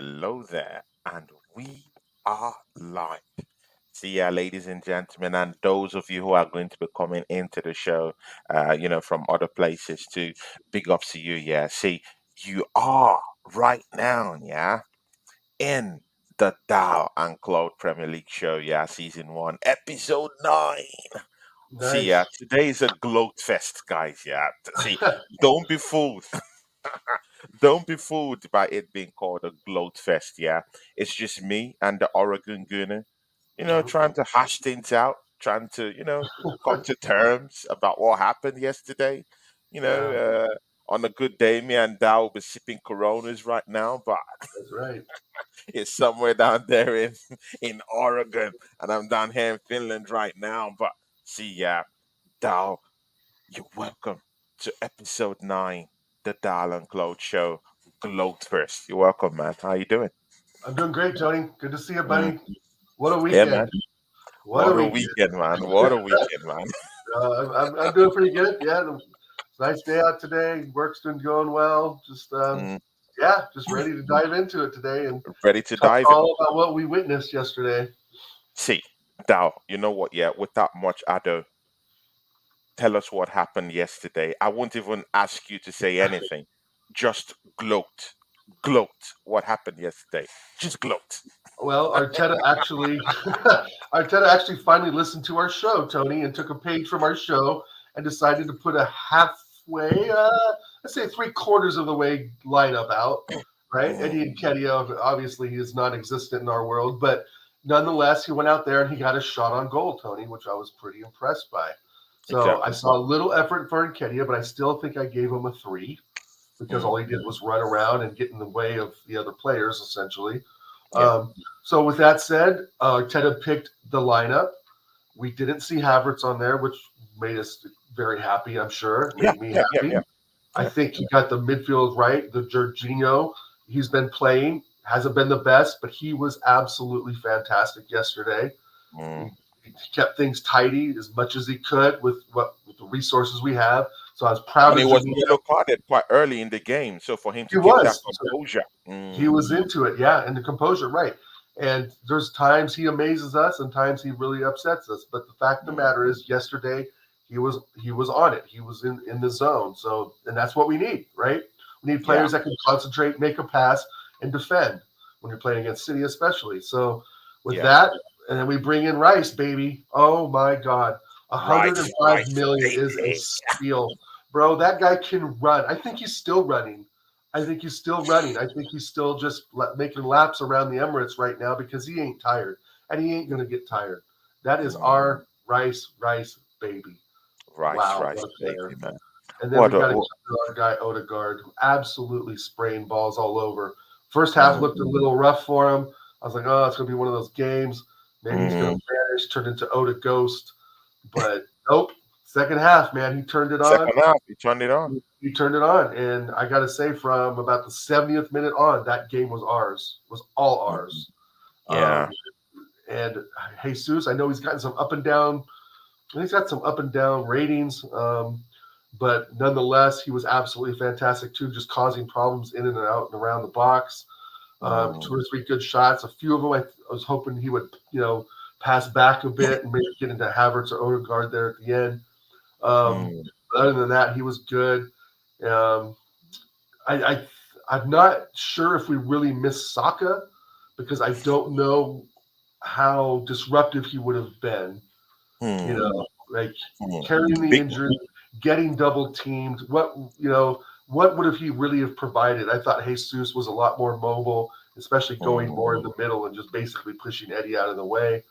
hello there, and we are live. See ya, ladies and gentlemen, and those of you who are going to be coming into the show, from other places too. Big ups to you, yeah. See, you are right now, yeah, in the Dow and Claude Premier League show, yeah, season one, episode 9. See, yeah, Nice. today is a gloat fest, guys. Yeah, see, don't be fooled. Don't be fooled by it being called a gloat fest. Yeah, it's just me and the Oregon Gooner, trying to hash things out, trying to, come to terms about what happened yesterday. You know, Yeah, uh, on a good day, me and Dow will be sipping Coronas right now, but that's right. it's somewhere down there in in Oregon, and I'm down here in Finland right now. But see, yeah, Dow, you're welcome to episode 9, the Dial and Gloat Show. Gloat first. You're welcome, man. How you doing? I'm doing great, Tony. Good to see you, Mm, buddy. What a yeah, man. weekend. What a What a weekend. weekend, man. What a weekend, man. I'm doing pretty good. Yeah, nice day out today. Work's been going well. Mm, Just ready to dive into it today and ready to talk dive in. all about what we witnessed yesterday. See, Dow, you know what? Yeah, without much ado, tell us what happened yesterday. I won't even ask you to say anything. Just gloat. Gloat. What happened yesterday? Just gloat. Well, Arteta actually finally listened to our show, Tony, and took a page from our show and decided to put a halfway, let's say 3/4 of the way lineup out. Right, Mm, Eddie Nketiah, obviously he is non-existent in our world, but nonetheless, he went out there and he got a shot on goal, Tony, which I was pretty impressed by. So I exactly. saw a little effort for Nketiah, but I still think I gave him a 3 because Mm, all he did was run around and get in the way of the other players, essentially. yeah. Um, so with that said, Teta picked the lineup. We didn't see Havertz on there, which made us very happy. I'm sure it Yeah. made me Yeah. Yeah. happy. Yeah. I Yeah. think he got the midfield right. The Jorginho, he's been playing, hasn't been the best, but he was absolutely fantastic yesterday. Mm. He kept things tidy as much as he could with the resources we have. So I was proud And of he was Jorginho. yellow carded quite early in the game. So for him He to keep that was. composure. He was into it, yeah, and the composure, right. And there's times he amazes us and times he really upsets us. But the fact of the Mm, matter is yesterday he was on it. He was in the zone. So and that's what we need, right? We need yeah. players that can concentrate, make a pass, and defend when you're playing against City, especially. So with Yeah. that, and then we bring in Rice, baby. Oh my God. Rice, 105 rice, million is a baby. steal. Bro, that guy can run. I think he's still running. I think he's still running. I think he's still just making laps around the Emirates right now because he ain't tired, and he ain't gonna get tired. That is Mm, our Rice baby. rice, Wow, rice, what a baby, player! man. And then What we a got what, our guy Odegaard, who absolutely spraying balls all over. First half mm, looked a little rough for him. I was like, oh, it's gonna be one of those games. Maybe he's gonna mm. vanish, turn into Oda Ghost. But nope. Second half, man, he turned it on. Second half, he turned it on. He turned it on, and I got to say, from about the 70th minute on, that game was ours. Was all Mm, ours. yeah. Um, and Jesus, I know he's gotten some up and down. He's got some up and down ratings, but nonetheless, he was absolutely fantastic too, just causing problems in and out and around the box. Mm, 2 or 3 good shots. A few of them, I was hoping he would, pass back a bit and maybe get into Havertz or Odegaard there at the end. Um, mm, but other than that, he was good. Um, I, I I'm not sure if we really missed Saka because I don't know how disruptive he would have been. mm, Like mm. carrying the Big. injury, getting double teamed. What would have he really have provided? I thought Jesus was a lot more mobile, especially going Mm, more in the middle and just basically pushing Eddie out of the way.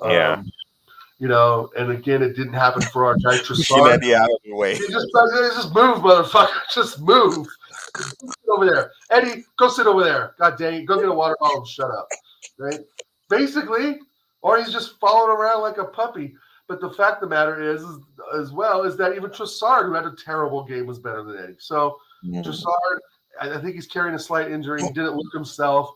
yeah. Um, and again, it didn't happen for our guy Pushing Trossard. Eddie out of the way. Just move, motherfucker. Just move. Sit over there. Eddie, go sit over there. God dang it. Go get a water bottle and shut up. Right? Basically, or he's just following around like a puppy. But the fact of the matter is as well, is that even Trossard, who had a terrible game, was better than Eddie. So Mm, Trossard, I think he's carrying a slight injury. He didn't look himself.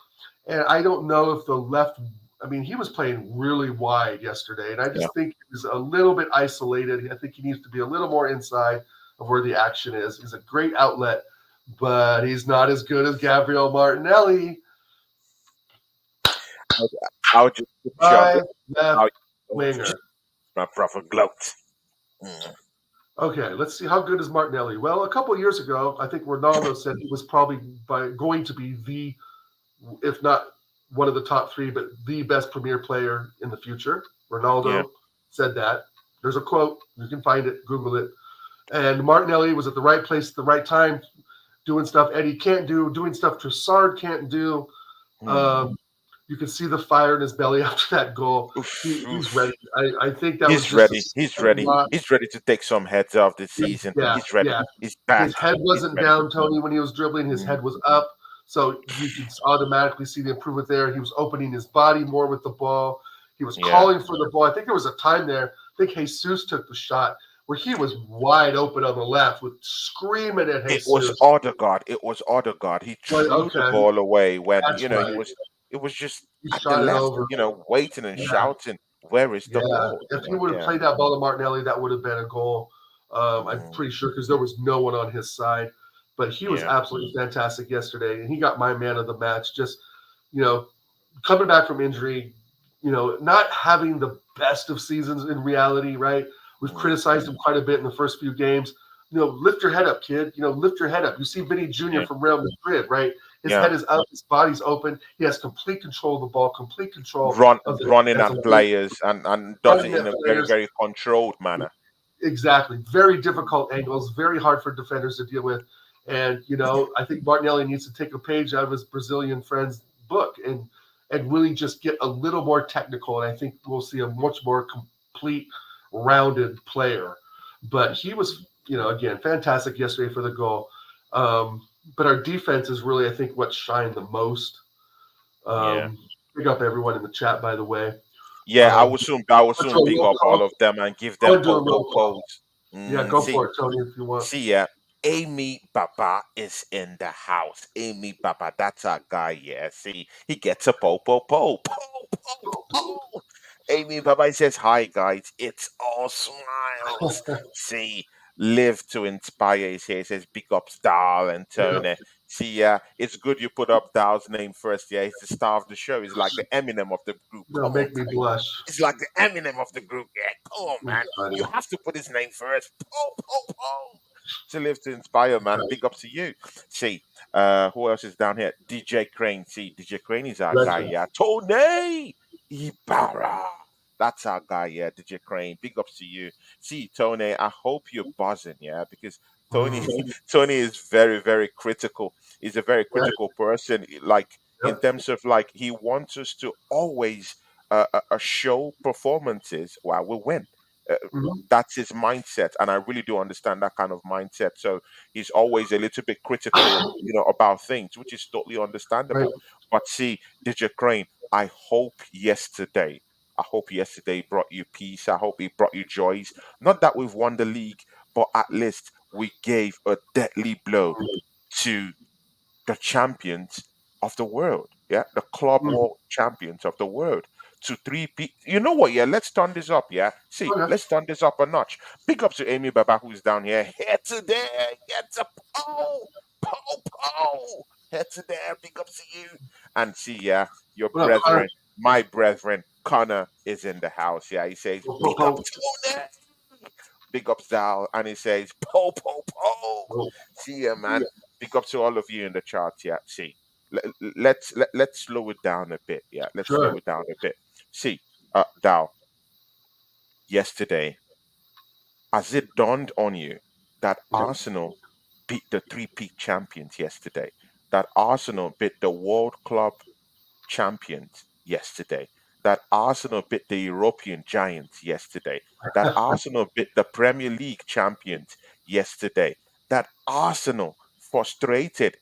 And I don't know if the left, I mean, he was playing really wide yesterday. And I yeah. just think he's a little bit isolated. I think he needs to be a little more inside of where the action is. He's a great outlet, but he's not as good as Gabriel Martinelli. I'll, I'll just put you on Right the left I'll, winger. my brother gloat. Mm, Okay, let's see. How good is Martinelli? Well, a couple of years ago, I think Ronaldo said he was probably going to be the, if not one of the top three, but the best Premier player in the future. yeah. Ronaldo said that. There's a quote. You can find it. Google it. And Martinelli was at the right place at the right time, doing stuff Eddie can't do, doing stuff Trossard can't do. Mm. Um, you can see the fire in his belly after that goal. Oof, He's oof. ready. I think that was He's just ready. a He's ready. lot. He's ready to take some heads off this season. Yeah, He's ready. yeah. He's His back. head He's wasn't ready. down, Tony, when he was dribbling. His Mm, head was up. So you could automatically see the improvement there. He was opening his body more with the ball. He was yeah. calling for the ball. I think there was a time there. I think Jesus took the shot where he was wide open on the left with screaming at It was Jesus. Odegaard. It was Odegaard. He But threw the okay, ball away when that's he right. was. It was just He at the shot it left, over. waiting and Yeah, shouting, "Where is the yeah. ball?" If he would have Yeah. played that ball to Martinelli, that would have been a goal. I'm Mm, pretty sure because there was no one on his side. But he was yeah. absolutely fantastic yesterday, and he got my man of the match. Just you know, coming back from injury, not having the best of seasons in reality, right? We've Mm, criticized him quite a bit in the first few games. Lift your head up, kid. Lift your head up. You see Vinny Jr. yeah. from Real Madrid, right? His Yeah. head is up, his body's open. He has complete control of the ball, complete control Run of the running defense, at players and does it running in at a very, players. very controlled manner. Exactly. Very difficult angles, very hard for defenders to deal with. And, I think Martinelli needs to take a page out of his Brazilian friend's book and really just get a little more technical. And I think we'll see a much more complete, rounded player. But he was, again, fantastic yesterday for the goal. But our defense is really, I think, what shined the most. Yeah. Big up everyone in the chat, by the way. Yeah, Um, I will let's soon do a big roll up all call. of them and give I'm them going to do a roll call. pose. Yeah, go See, for it, Tony, if you want. see, yeah, Amy Baba is in the house. Amy Baba, that's our guy. Yeah, see, he gets a po. Amy Baba says, "Hi guys, it's all smiles." See, live to inspire. He says, "Big ups, Dal and Yeah. Tony." See, yeah, it's good you put up Dal's name first. Yeah, he's the star of the show. He's like the Eminem of the group. No, Come on, make me blush. it's like the Eminem of the group. Yeah, come on, You're man. funny. You have to put his name first. To live to inspire, man. Right. Big up to you. See, who else is down here? DJ Crane. See, DJ Crane is our guy. Legend. Yeah, Tony Ibarra. That's our guy. Yeah, DJ Crane. Big ups to you. See, Tony. I hope you're buzzing. Yeah, because Tony, Mm. Tony is very, very critical. He's a very Right. critical person. Like in Yep. terms of like he wants us to always show performances while we win. Uh, Mhm. that's his mindset, and I really do understand that kind of mindset. So he's always a little bit critical, about things, which is totally Right. understandable. But see, DJ Crane, I hope yesterday brought you peace. I hope it brought you joys. Not that we've won the league, but at least we gave a deadly blow to the champions of the world. Yeah, the club Mm. world champions of the world. To three people. You know what? Yeah, let's turn this up. Yeah, see, Okay. let's turn this up a notch. Big up to Amy Baba who's down here. Head to there, get to po. Head to there. Big up to you. And see, yeah, your What up, Connor? my brethren, Connor is in the house. Yeah, he says, Po, po, big up po. Tony. Big up Zal, and he says, po. Oh, See ya, man. Big up to all of you in the charts. Yeah, see, let's slow it down a bit. Yeah, let's slow sure. it down a bit. See, Dal, yesterday, has it dawned on you that Yeah. Arsenal beat the three-peat champions yesterday? That Arsenal beat the World Club champions yesterday? That Arsenal beat the European giants yesterday? That Arsenal beat the Premier League champions yesterday? That Arsenal frustrated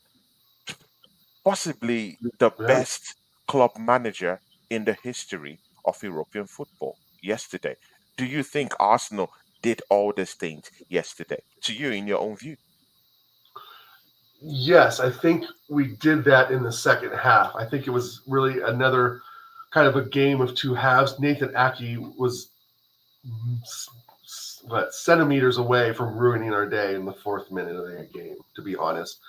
possibly the Yeah. best club manager in the history of European football yesterday? Do you think Arsenal did all these things yesterday? To you, in your own view? Yes, I think we did that in the second half. I think it was really another kind of a game of two halves. Nathan Aki was centimeters away from ruining our day in the fourth minute of the game. To be honest,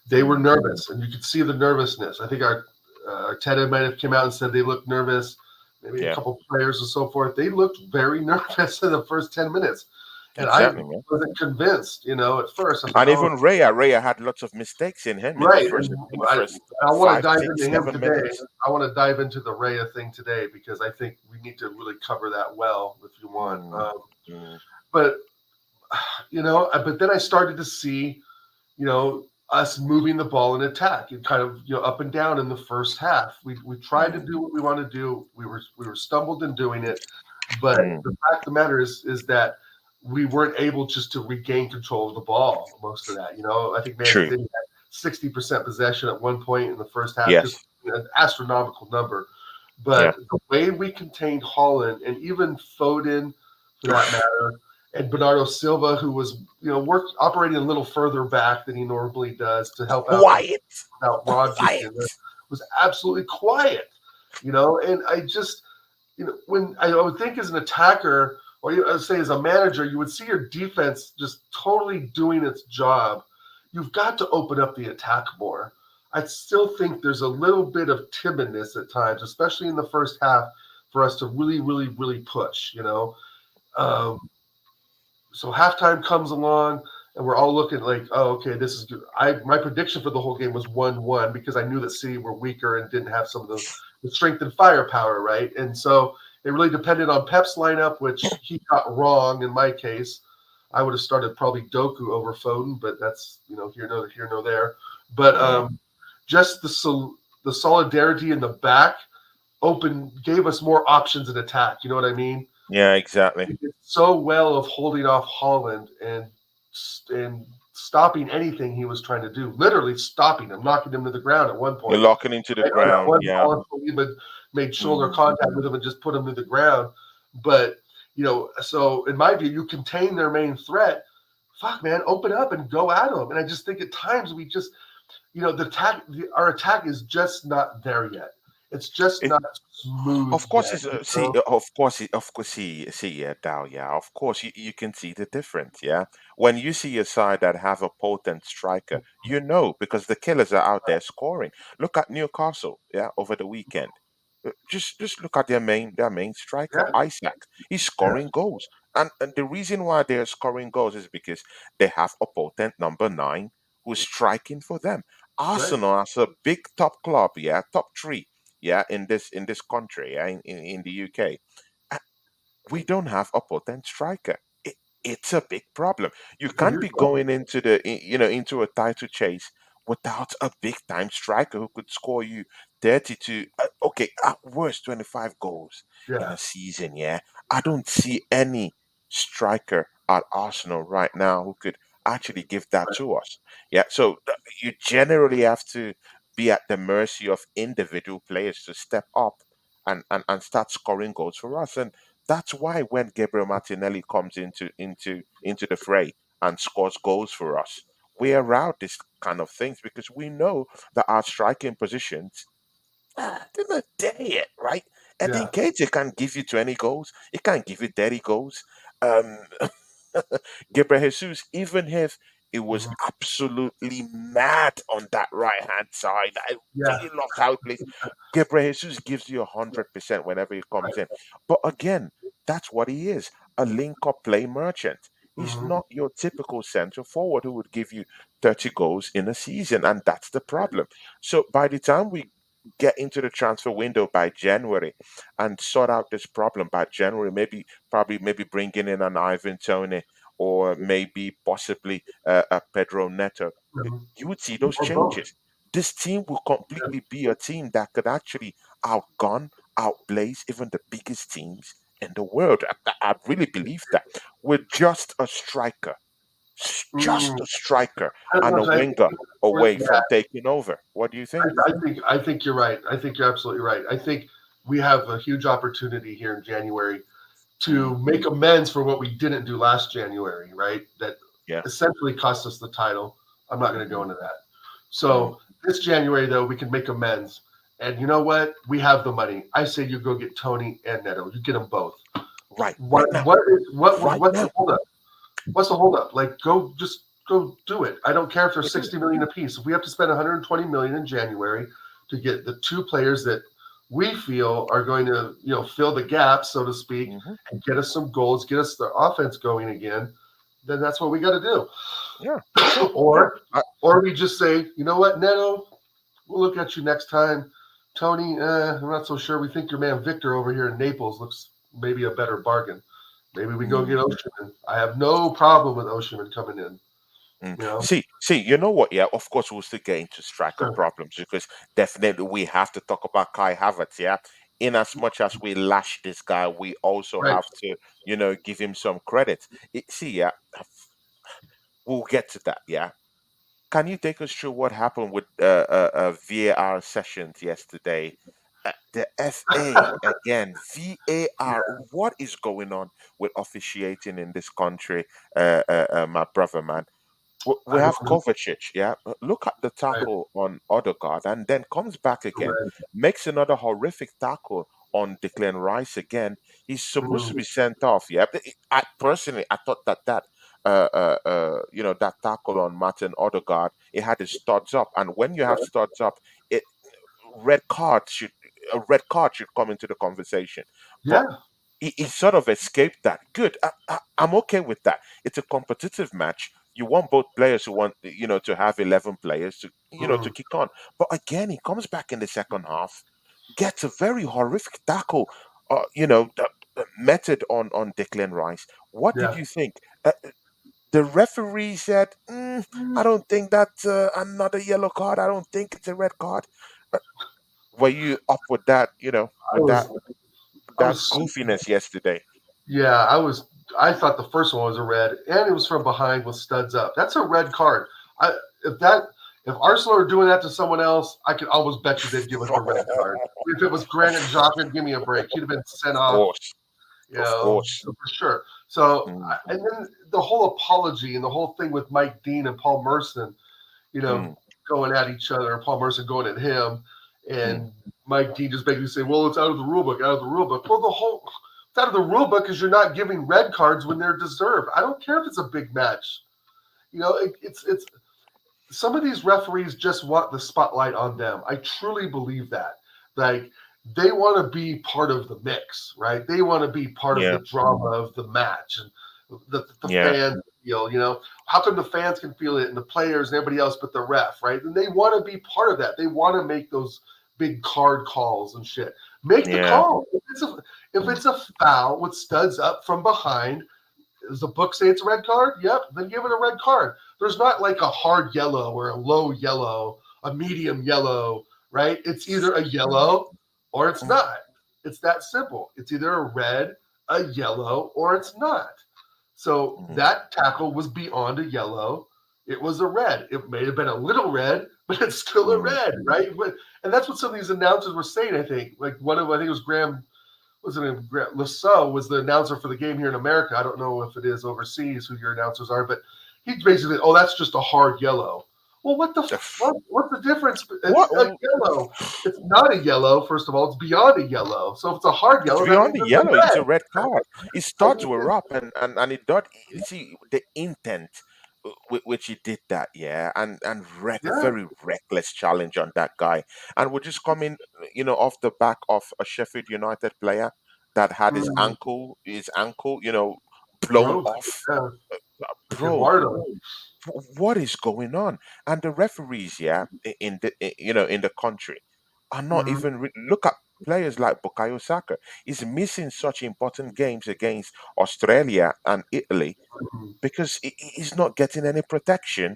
they were Mm, nervous, and you could see the nervousness. I think Arteta might have come out and said they looked nervous. Maybe a Yeah, couple players and so forth. They looked very nervous in the first 10 minutes. And I exactly, man. wasn't convinced, at first. I was like, And oh, even Raya had lots of mistakes in him right. And in the I, first I want to five, dive into six, him seven today. minutes. I want to dive into the Raya thing today because I think we need to really cover that well if you want. Mm, mm, But, but then I started to see, us moving the ball in attack and kind of, up and down in the first half. We tried to mm, do what we want to do. We were stumbled in doing it. But mm. the fact of the matter is that we weren't able just to regain control of the ball most of that. I think Man True. City had 60% possession at one point in the first half, just Yes. an astronomical number. Yeah. But the way we contained Holland and even Foden, for that matter, and Bernardo Silva, who was operating a little further back than he normally does to help out Quiet. without Rodri Quiet. in there, was absolutely quiet. And I just when I would think as an attacker, or I would say as a manager, you would see your defense just totally doing its job. You've got to open up the attack more. I still think there's a little bit of timidness at times, especially in the first half, for us to really, really, really push. Um, so halftime comes along, and we're all looking like, oh, okay, this is good. My prediction for the whole game was 1-1 because I knew that City were weaker and didn't have some of the strength and firepower, right? And so it really depended on Pep's lineup, which he got wrong in my case. I would have started probably Doku over Foden, but that's here no there. But Mm. just the solidarity in the back gave us more options in attack. You know what I mean? Yeah, exactly. He did so well of holding off Holland and stopping anything he was trying to do. Literally stopping him, knocking him to the ground at one You're point. locking into the Right? On that ground. one Yeah. ball, even made shoulder Mm. contact with him and just put him to the ground. But so in my view, you contain their main threat. Fuck, man, open up and go at them. And I just think at times we just, our attack is just not there yet. It's just It, not smooth of course, yet. it's see. See, yeah, Dow. Yeah, of course, you can see the difference. Yeah, when you see a side that have a potent striker, you know because the killers are out there scoring. Look at Newcastle. Yeah, over the weekend. Just look at their main striker, Yeah, Isaac. He's yeah, scoring goals, and the reason why they're scoring goals is because they have a potent number 9 who's striking for them. right. Arsenal as a big top club, yeah, top three, yeah, in this country, yeah, in the UK. Uh, We don't have a potent striker. It's a big problem. You It's a can't huge be problem. going into a title chase without a big time striker who could score you 32, okay, at worst 25 goals in Yeah, a season. Yeah, I don't see any striker at Arsenal right now who could actually give that right. to us. Yeah, so you generally have to be at the mercy of individual players to step up and start scoring goals for us. And that's why when Gabriel Martinelli comes into the fray and scores goals for us, we around this kind of things because we know that our striking positions, they're not there yet, right? And in Yeah, case he can't give you 20 goals, he can't give you 30 goals. Um, Gabriel Jesus, even if it was mhm, absolutely mad on that right hand side, I yeah, really loved how he plays. Gabriel Jesus gives you 100% whenever he comes in. right. But again, that's what he is, a link up play merchant. He's Hmm. not your typical central forward who would give you 30 goals in a season, and that's the problem. So by the time we get into the transfer window by January and sort out this problem by January, maybe bringing in an Ivan Tony or maybe possibly a Pedro Neto, Hmm. you would see those Or both. changes. This team will Yeah, completely be a team that could actually outgun, outblaze even the biggest teams in the world. I really believe that. With just a striker, just mm, a striker, I don't and know a if I think winger where away that. from taking over. What do you think? I think you're right. I think you're absolutely right. I think we have a huge opportunity here in January Mm, to make amends for what we didn't do last January, right? That yeah. essentially cost us the title. I'm not going to go Hmm. into that. Mm, So this January, though, we can make amends. And you know what? We have the money. I say you go get Tony and Neto. You get them both. right now, right What's the now. holdup? What's the holdup? Like, go do it. I don't care if they're They do. 60 million apiece. If we have to spend 120 million in January to get the two players that we feel are going to, fill the gap, so to speak, Hmm. and get us some goals, get us the offense going again, then that's what we got to do. Yeah, sure, sure. or or we just say, you know what, Neto, we'll look at you next time. Tony, I'm not so sure. We think your man Victor over here in Naples looks maybe a better bargain. Maybe we go get Mm. Ocean. I have no problem with Ocean coming in. Mm. You know, See, you know what? Yeah, of course we'll still get into striker problems because definitely we have to talk about Kai Havertz. Yeah, in as much as we lash this guy, we also right? have to, give him some credit. See, yeah, we'll get to that. Yeah, can you take us through what happened with VAR sessions yesterday? The FA again, VAR. What is going on with officiating in this country, my brother, man? We I have don't know. Kovacic, yeah. Look at the Right, tackle on Odegaard and then comes back again, red. makes another horrific tackle on Declan Rice again. He's supposed to Mm, be sent off, yeah. But I personally, I thought that tackle on Martin Odegaard, it had his studs up, and when you have right. studs up, it red card should a red card should come into the conversation. But Yeah. he sort of escaped that. Good. I'm okay with that. It's a competitive match. You want both players who want, to have 11 players to, to Mm, kick on. But again, he comes back in the second half, gets a very horrific tackle, the method on Declan Rice. What did yeah. you think? The referee said, I don't think that's another yellow card. I don't think it's a red card. Uh, were you up with that, I with that was. I that was. goofiness yesterday? Yeah. I was. I thought the first one was a red, and it was from behind with studs up. That's a red card. I if that if Arsenal are doing that to someone else, I could almost bet you they'd give us a red card. If it was Granit Xhaka, give me a break. He'd have been sent Of off. course, of course. So for sure. So Mm, and then the whole apology and the whole thing with Mike Dean and Paul Merson, you know, mm, going at each other, and Paul Merson going at him, mm. and Mike Dean just basically saying, "Well, it's out of the rule book, out of the rule book." Well, the whole it's out of the rule book because you're not giving red cards when they're deserved. I don't care if it's a big match. It's some of these referees just want the spotlight on them. I truly believe that. Like they want to be part of the mix, right? They want to be part of Yeah, the drama of the match and the yeah, fans feel. How come the fans can feel it and the players and everybody else but the ref, right? And they want to be part of that. They want to make those big card calls and shit. Make the yeah. call. If it's a foul with studs up from behind, does the book say it's a red card? Yep. Then give it a red card. There's not like a hard yellow or a low yellow, a medium yellow, right? It's either a Mm, yellow or it's mm, not. It's that simple. It's either a red, a yellow, or it's not. So mm, that tackle was beyond a yellow. It was a red. It may have been a little red, but it's still a mm. red, right? And that's what some of these announcers were saying, I think. Like one of, I think it was Graham was it Lasso was the announcer for the game here in America. I don't know if it is overseas who your announcers are, but he basically, oh, that's just a hard yellow. Well, what the fuck? What's the difference? It's What? a yellow. It's not a yellow. First of all, it's beyond a yellow. So if it's a hard It's yellow, that beyond means the it's a yellow. It's red. a red card. His Like, studs were up, and it did. You see the intent with which he did that, yeah, and a yeah, very reckless challenge on that guy, and we're just coming, off the back of a Sheffield United player that had mm, his ankle, blown broke. off, Yeah, bro. Eduardo. What is going on? And the referees, yeah, in the country, are not Mm, even look at players like Bukayo Saka. He's missing such important games against Australia and Italy mm, because he's not getting any protection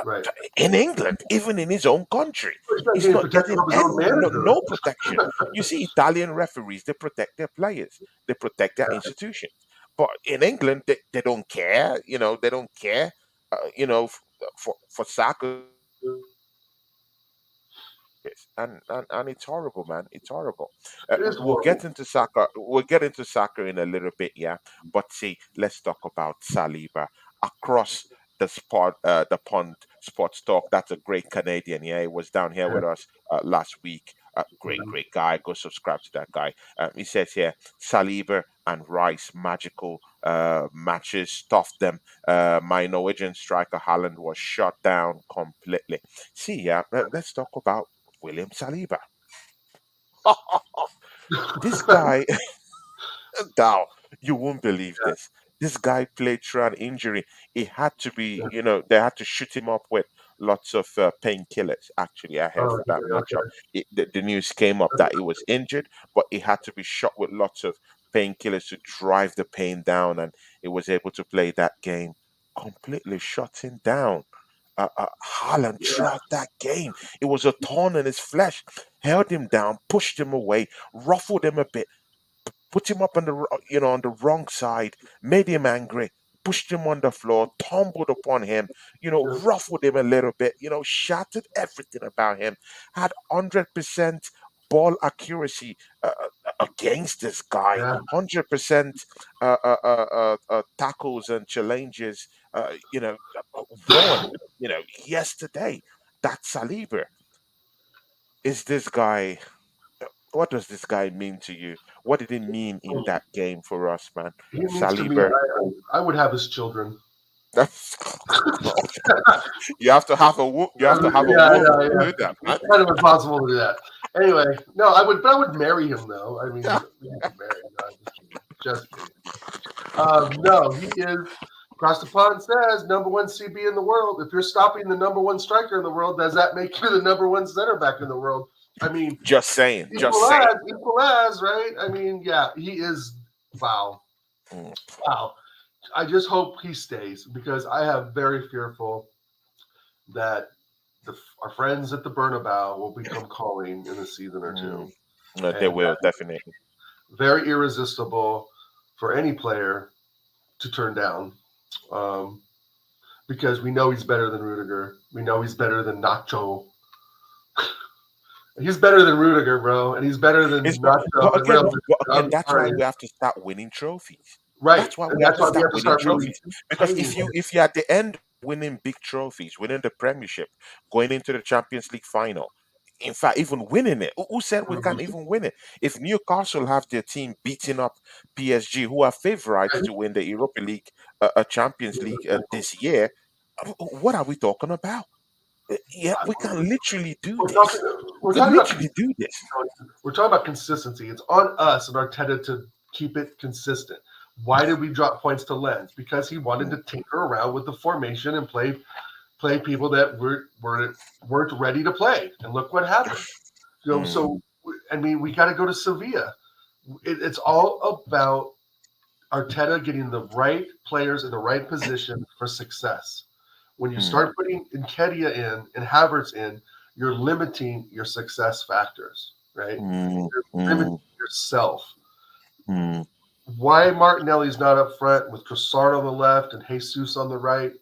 right. in England, even in his own country. He's not He's getting not protected getting from his any own no manager. protection. You see, Italian referees, they protect their players, they protect their Yeah, institutions. But in England, they don't care. They don't care. For Saka to be protected and it's horrible, man. It's horrible. it is We'll get horrible. into soccer. We'll get into soccer in a little bit, yeah. But see, let's talk about Saliba across the pond sports talk. That's a great Canadian. Yeah, he was down here Yeah, with us last week. Great, yeah. great guy. Go subscribe to that guy. He says here, Saliba and Rice magical matches stuffed them. My Norwegian striker Haaland was shut down completely. See, yeah, let's talk about William Saliba. This guy, now you won't believe this. This guy played through an injury. It had to be, they had to shoot him up with lots of painkillers. Actually, I heard Oh, for that matchup. okay. The news came up that he was injured, but he had to be shot with lots of painkillers to drive the pain down, and he was able to play that game. Completely shut him down. Haaland Yeah, throughout that game, it was a thorn in his flesh. Held him down, pushed him away, ruffled him a bit, put him up on on the wrong side, made him angry, pushed him on the floor, tumbled upon him, yeah, ruffled him a little bit, shattered everything about him, had 100% ball accuracy against this guy, yeah. 100% tackles and challenges, won, yesterday. That Saliba is this guy. What does this guy mean to you? What did he mean in that game for us, man? He means to me, Saliba. I would have his children. That's you have to have you have to have a Yeah, womb yeah, to yeah. do that, man. It's kind of impossible to do that. Anyway, no, I would marry him though. I mean, we have to marry. No, I'm just kidding. Just kidding. No, he is. Across the pond says number one CB in the world. If you're stopping the number one striker in the world, does that make you the number one center back in the world? I mean, Just saying, just saying. equal as, right? I mean, yeah, he is. Wow, Mm, wow. I just hope he stays because I am very fearful that our friends at the Burnabout will become calling in a season or mm. two, No, they and will definitely. very irresistible for any player to turn down. Um, because we know he's better than Rudiger. We know he's better than Nacho. He's better than Rudiger, bro, and he's better It's than but, Nacho but and Real again, Madrid. but again, I'm that's why sorry, we have to start winning trophies. right? That's why And we have that's to why we start have to winning start really trophies. Because paying. if you're at the end winning big trophies, winning the Premiership, going into the Champions League final, in fact, even winning it. Who said we can't Mhm. even win it? If Newcastle have their team beating up PSG, who are favourites to win the Europa League, Champions League this year, what are we talking about? Yeah, we can literally do We're talking. this. We're We can talking about. literally do this. We're talking about consistency. It's on us and Arteta to keep it consistent. Why did we drop points to Lens? Because he wanted Mm, to tinker around with the formation and play people that weren't ready to play. And look what happened. mm, So I mean, we got to go to Sevilla. It's all about Arteta getting the right players in the right position for success. When you mm, start putting Nketiah in and Havertz in, you're limiting your success factors, right? mm, You're limiting mm, yourself. mm. Why Martinelli's not up front with Trossard on the left and Jesus on the right?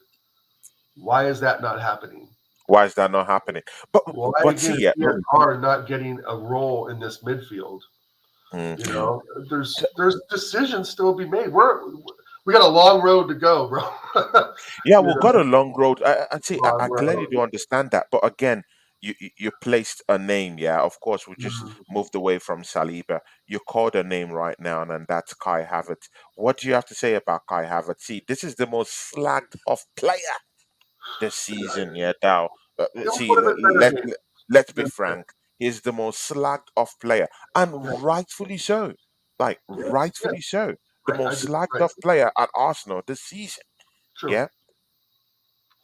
Why is that not happening? Why is that not happening? But Why but again see, is yeah, PSR not getting a role in this midfield? mm. You know, there's decisions still to be made. We got a long road to go, bro. Yeah, You we've got know, a long road. I see. long I clearly road. do understand that, but again, you placed a name. Yeah, of course, we just Mhm. moved away from Saliba. You called a name right now, and that's Kai Havertz. What do you have to say about Kai Havertz? See, this is the most slagged off player this season. Yeah, now He'll see, put him in better games. let's be That's fair. frank. He's the most slagged off player, Yeah, and rightfully so. Like yeah, yeah. rightfully so, the Right. most slagged Right. off player at Arsenal this season. True. Yeah,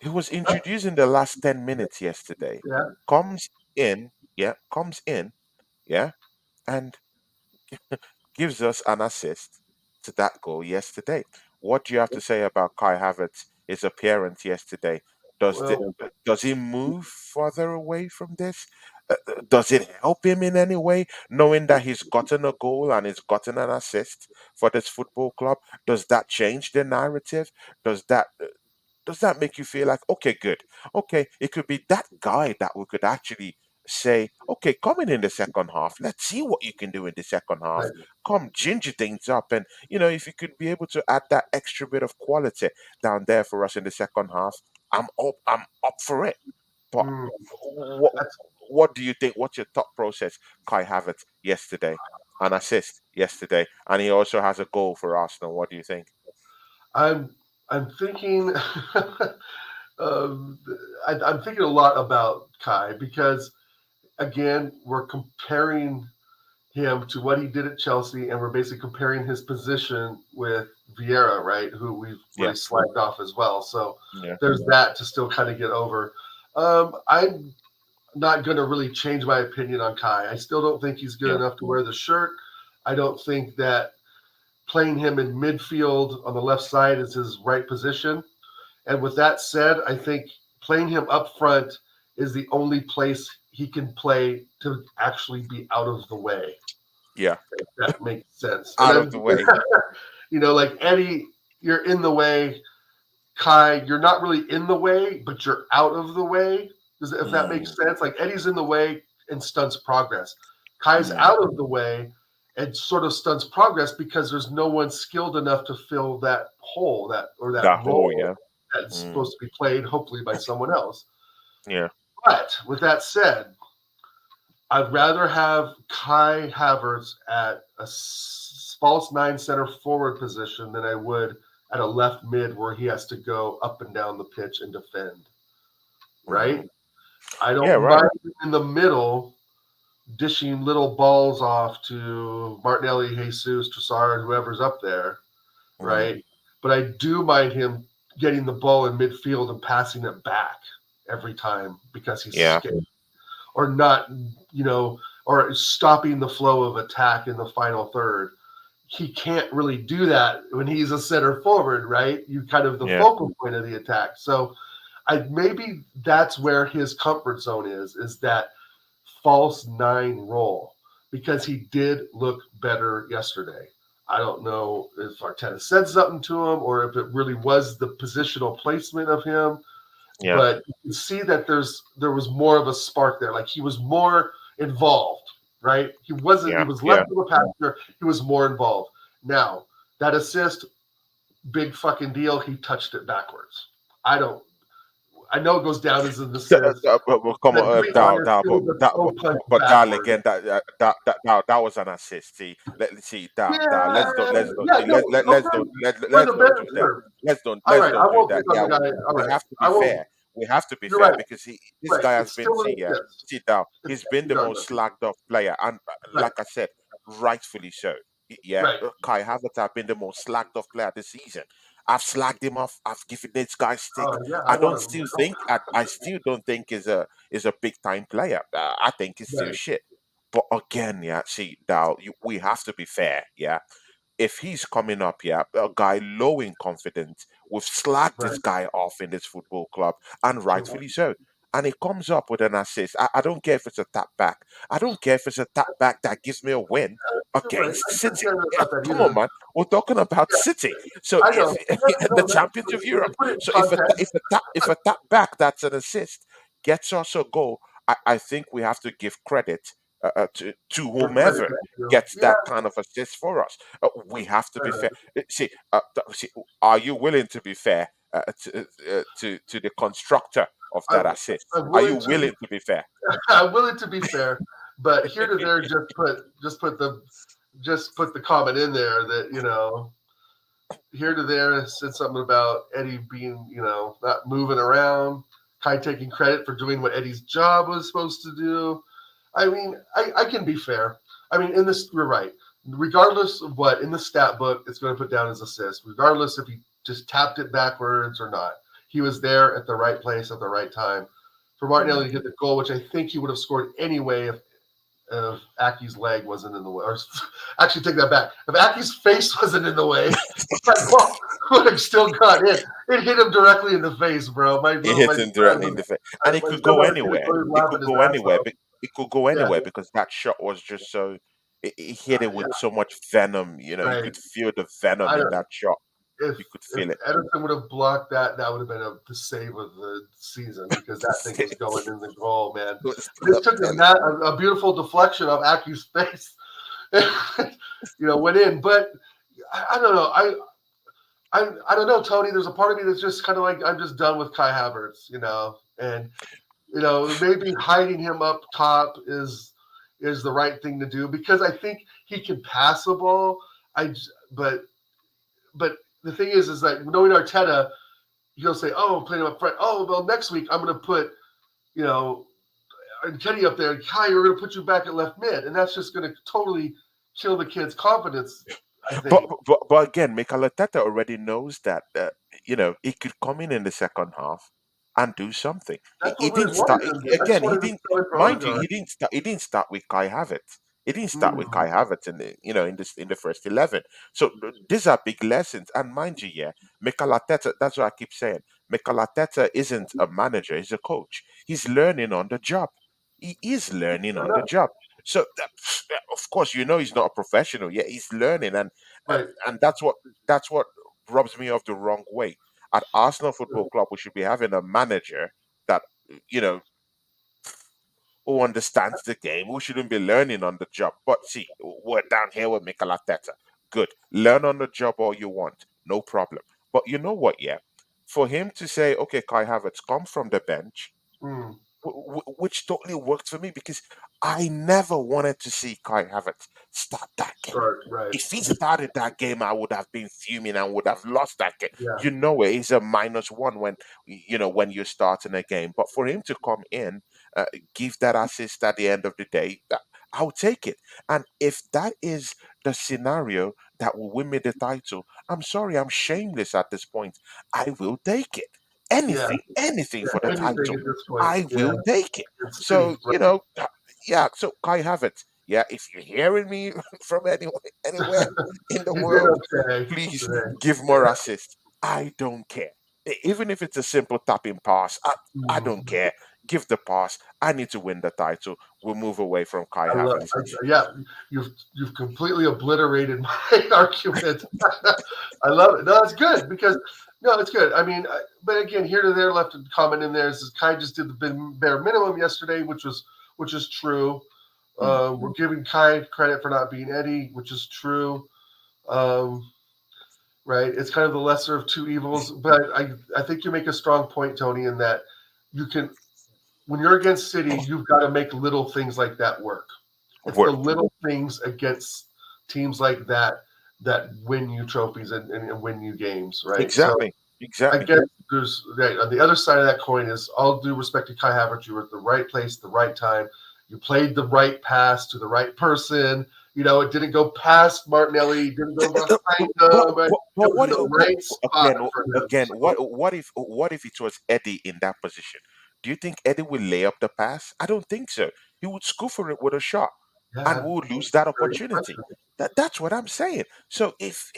he was introduced in the last 10 minutes yesterday. Yeah. Comes in, yeah, comes in, yeah, and gives us an assist to that goal yesterday. What do you have to say about Kai Havertz, his appearance yesterday? Well, Does he move further away from this? Does it help him in any way, knowing that he's gotten a goal and he's gotten an assist for this football club? Does that change the narrative? Does that does that make you feel like, okay, good, okay, it could be that guy that we could actually say, okay, come in the second half, let's see what you can do in the second half, right. come ginger things up, and if you could be able to add that extra bit of quality down there for us in the second half, I'm up for it. But Mm, what that's, what do you think? What's your thought process? Kai Havertz yesterday, an assist yesterday, and he also has a goal for Arsenal. What do you think? I'm I'm thinking. um, I'm thinking a lot about Kai because again, we're comparing him to what he did at Chelsea, and we're basically comparing his position with Vieira, right? Who we've Yeah. really slagged off as well. So Yeah. there's that to still kind of get over. I'm not going to really change my opinion on Kai. I still don't think he's good Yeah. enough to wear the shirt. I don't think that playing him in midfield on the left side is his right position. And with that said, I think playing him up front is the only place he can play to actually be out of the way. Yeah. If that makes sense. And Out of then, the way. like Eddie, you're in the way. Kai, you're not really in the way, but you're out of the way. If that makes Mm, sense. Like Eddie's in the way and stunts progress. Kai's mm, out of the way and sort of stunts progress because there's no one skilled enough to fill that hole, that that whole, role yeah. that's Mm, supposed to be played, hopefully by someone else. yeah. But with that said, I'd rather have Kai Havertz at a false nine center forward position than I would at a left mid where he has to go up and down the pitch and defend. Mm, Right? I yeah. don't Right. mind in the middle dishing little balls off to Martinelli, Jesus, Trossard, whoever's up there. Mm, Right? But I do mind him getting the ball in midfield and passing it back every time because he's yeah. scared or not, or stopping the flow of attack in the final third. He can't really do that when he's a center forward, right? You kind of the Yeah. focal point of the attack. So maybe that's where his comfort zone is that false nine role because he did look better yesterday. I don't know if Arteta said something to him or if it really was the positional placement of him, Yeah. but you can see that there was more of a spark there. Like he was more involved, right? He wasn't. He Yeah. was less Yeah. of a passenger. He was more involved. Now that assist, big fucking deal. He touched it backwards. I don't. I know it goes down as an assist. But come The on, Greek down, honor down, skills are so punched but darling, backwards. again, that was an assist. See, let's see, Yeah, let's don't, yeah, see, no, let's okay. don't, For the let's don't do that. better. All Let's right, I don't do won't that. pick on Yeah, the guy. All we right, have to be I won't. fair. We have to be You're fair right. because this Right. guy has It's been, still an see, yeah, assist. sit down. It's He's been the most regardless. slagged off player, and Right. like I said, rightfully so. Yeah, Right. Kai Havertz have been the most slagged off player this season. I've slagged him off. I've given this guy stick. Oh yeah, I I want don't to. still think. I still don't think is a big time player. I think he's still Right. shit. But again, yeah, see, now we have to be fair. Yeah, if he's coming up, yeah, a guy low in confidence, we've slagged this Right. guy off in this football club, and rightfully so. And he comes up with an assist. I don't care if it's a tap back. I don't care if it's a tap back that gives me a win You're right. against I couldn't City. care less Yeah, about that come on, either. man. We're talking about Yeah, City. So I if know. Yeah, the no, that, champions of when you Europe. put it in So context, if a tap back that's an assist gets us a goal, I think we have to give credit to we're credit whomever you. gets Yeah. that kind of assist for us. We have to be Uh, fair. See, are you willing to be fair to the constructor of that I'm, assist? I'm Are you willing to. willing to be fair? I'm willing to be fair, but here to there, just put the comment in there that here to there said something about Eddie being not moving around, Kai taking credit for doing what Eddie's job was supposed to do. I mean, I can be fair. I mean, in this, you're right. Regardless of what in the stat book, it's going to put down as assist. Regardless if he just tapped it backwards or not, he was there at the right place at the right time for Mm. Martinelli to get the goal, which I think he would have scored anyway if Aki's leg wasn't in the way. Or actually, take that back. If Aki's face wasn't in the way, that ball would have still got in. It hit him directly in the face, bro. It hits him directly in the face, and it my could son go had a kid anywhere. was It laughing could his go ass anywhere. off. It could go Yeah, anywhere because that shot was just so. It hit it yeah, with so much venom. You right. could feel the venom I in don't. that shot. If You could if feel it. Edison would have blocked that, that would have been the save of the season because that thing was going in the goal, man. But it took Tell you. a beautiful deflection of Aki's face, went in. But I don't know. I don't know, Tony. There's a part of me that's just kind of like I'm just done with Kai Havertz, and maybe hiding him up top is the right thing to do because I think he can pass the ball. But the thing is that knowing Arteta, he'll say, "Oh, playing him up front. Oh, well, next week I'm going to put, you know, and Kenny up there, Kai, we're going to put you back at left mid, and that's just going to totally kill the kid's confidence. I But think but again, Mikel Arteta already knows that he could come in the second half and do something. He, that's he what we didn't wanted start him to. I just again. He wanted him to didn't, tell it for mind you. Odegaard. He didn't start with Kai Havertz. He didn't start with Mm, Kai Havertz in the in the first 11. So these are big lessons. And mind you, yeah, Mikel Arteta. That's what I keep saying. Mikel Arteta isn't a manager. He's a coach. He's learning on the job. He is learning fair on the enough. job. So of course, he's not a professional. Yeah, he's learning, uh, Right. and that's what rubs me off the wrong way. At Arsenal Football Club, we should be having a manager that you know who understands the game, who shouldn't be learning on the job. But see, we're down here with Mikel Arteta. Good, learn on the job all you want, no problem. But you know what? Yeah, for him to say, okay, Kai Havertz, come from the bench, Mm, which totally worked for me because I never wanted to see Kai Havertz start that game. start right. If he started that game, I would have been fuming and would have lost that game. Yeah. You know it is a -1 when when you're starting a game. But for him to come in, give that assist at the end of the day, I'll take it. And if that is the scenario that will win me the title, I'm sorry, I'm shameless at this point. I will take it. Yeah. Anything for the Yeah. Anything title. at this point. I Yeah. will take it. It's So, right. yeah, so Kai Havertz, yeah, if you're hearing me from anywhere in the You did world, okay please today. give more assists. I don't care. Even if it's a simple tapping pass, I don't Mhm. care. Give the pass. I need to win the title. We'll move away from Kai I love. Havertz. Yeah, you've completely obliterated my argument. I love it. No, it's good because no, it's good. I mean, but again, here to there, left a comment in there. Says Kai just did the bare minimum yesterday, which is true. Mm. We're giving Kai credit for not being Eddie, which is true. Um, right? It's kind of the lesser of two evils. But I think you make a strong point, Tony, in that you can when you're against City, you've got to make little things like that work. It's the Work. little things against teams like that win you trophies and win you games, right? So Exactly. I Exactly. guess there's right, on the other side of that coin is all due respect to Kai Havertz, you were at the right place, the right time. You played the right pass to the right person. It didn't go past Martinelli, didn't go behind But, him, but it was in the what right spot for him. again? So What if it was Eddie in that position? Do you think Eddie will lay up the pass? I don't think so. He would scooper it with a shot, and yeah, we would lose that very opportunity. impressive. That's what I'm saying. So if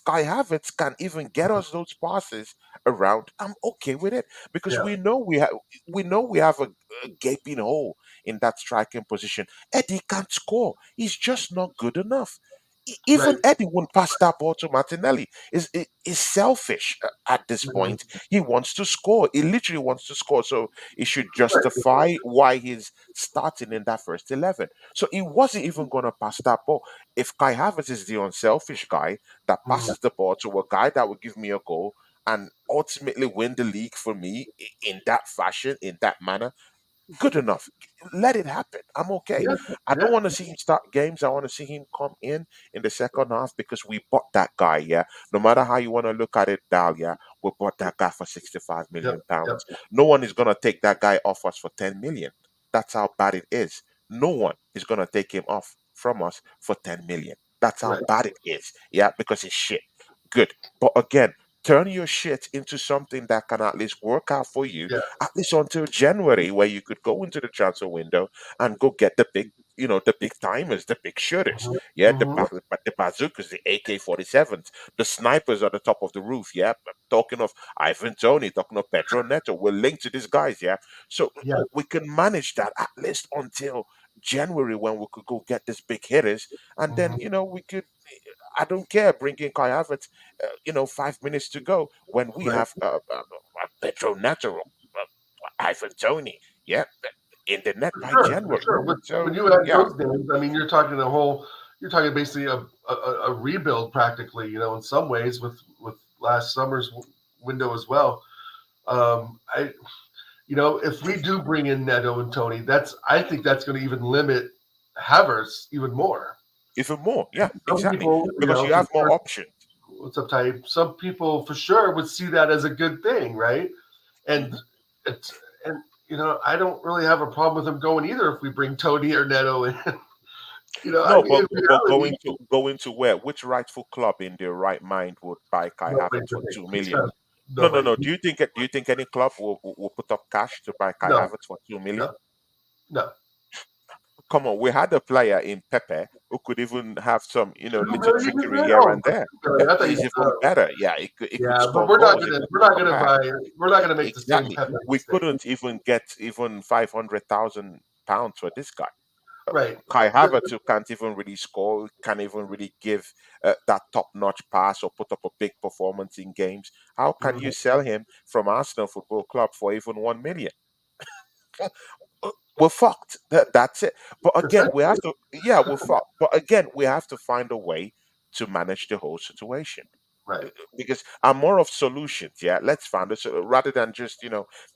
Kai Havertz can even get us those passes around, I'm okay with it because Yeah, we have a gaping hole in that striking position. Eddie can't score. He's just not good enough. Even right. Eddie won't pass that ball to Martinelli. Is selfish at this point. Mhm. He wants to score. He literally wants to score. So he should Right. justify why he's starting in that first 11. So he wasn't even going to pass that ball. If Kai Havertz is the unselfish guy that Mhm. passes the ball to a guy that will give me a goal and ultimately win the league for me in that fashion, in that manner, good enough. Let it happen. I'm okay. Yeah, I don't yeah. want to see him start games. I want to see him come in the second half because we bought that guy. Yeah, no matter how you want to look at it, Dal. Yeah, we bought that guy for 65 Yep, million yep. pounds. No one is gonna take that guy off us for 10 million. That's how bad it is. No one is gonna take him off from us for 10 million. That's how Right. bad it is. Yeah, because it's shit. Good, but again, turn your shit into something that can at least work out for you Yeah. at least until January, where you could go into the transfer window and go get the big timers, the big shooters. Mhm. Yeah, Mhm. the bazookas, the AK-47s, the snipers on the top of the roof. Yeah, talking of Ivan Tony, talking of Pedro Neto, we're linked to these guys. Yeah, so Yeah. we can manage that at least until January when we could go get these big hitters, and then Mhm. we could. I don't care. Bring in Kai Havertz. 5 minutes to go when we Right. have Pedro Neto, Ivan Tony, yeah, in the net by For January. sure. When So you add yeah, those names, I mean, you're talking basically a rebuild practically. In some ways with last summer's window as well. I if we do bring in Neto and Tony, I think that's going to even limit Havertz even more. even more. Yeah, Some exactly. people, Because you have more consider options. what's up, Ty? Some people for sure would see that as a good thing, right? And Hmm. it's and I don't really have a problem with him going either if we bring Tony or Neto in. I No, mean, in but reality, going to where? Which rightful club in their right mind would buy Kai nobody Havertz for today. 2 million? No, no, Nobody. no. Do you think any club will put up cash to buy Kai No, Havertz for 2 million? no, no. Come on, we had a player in Pepe who could even have some, 2 little million, you trickery said? here Oh, and there. I thought you He's said, even better. Yeah, he could yeah, but score goals. He could we're not come gonna back. buy, we're not gonna make the same Exactly. Pepe We mistake. couldn't even get even 500,000 pounds for this guy. Right. Kai Havertz, who can't even really score, can't even really give that top-notch pass or put up a big performance in games. How can you Mhm. sell him from Arsenal Football Club for even 1 million? We're fucked. That's it. But again, we have Essentially, to. Yeah, we're fucked. But again, we have to find a way to manage the whole situation. right. Because I'm more of solutions. Yeah, let's find a rather than just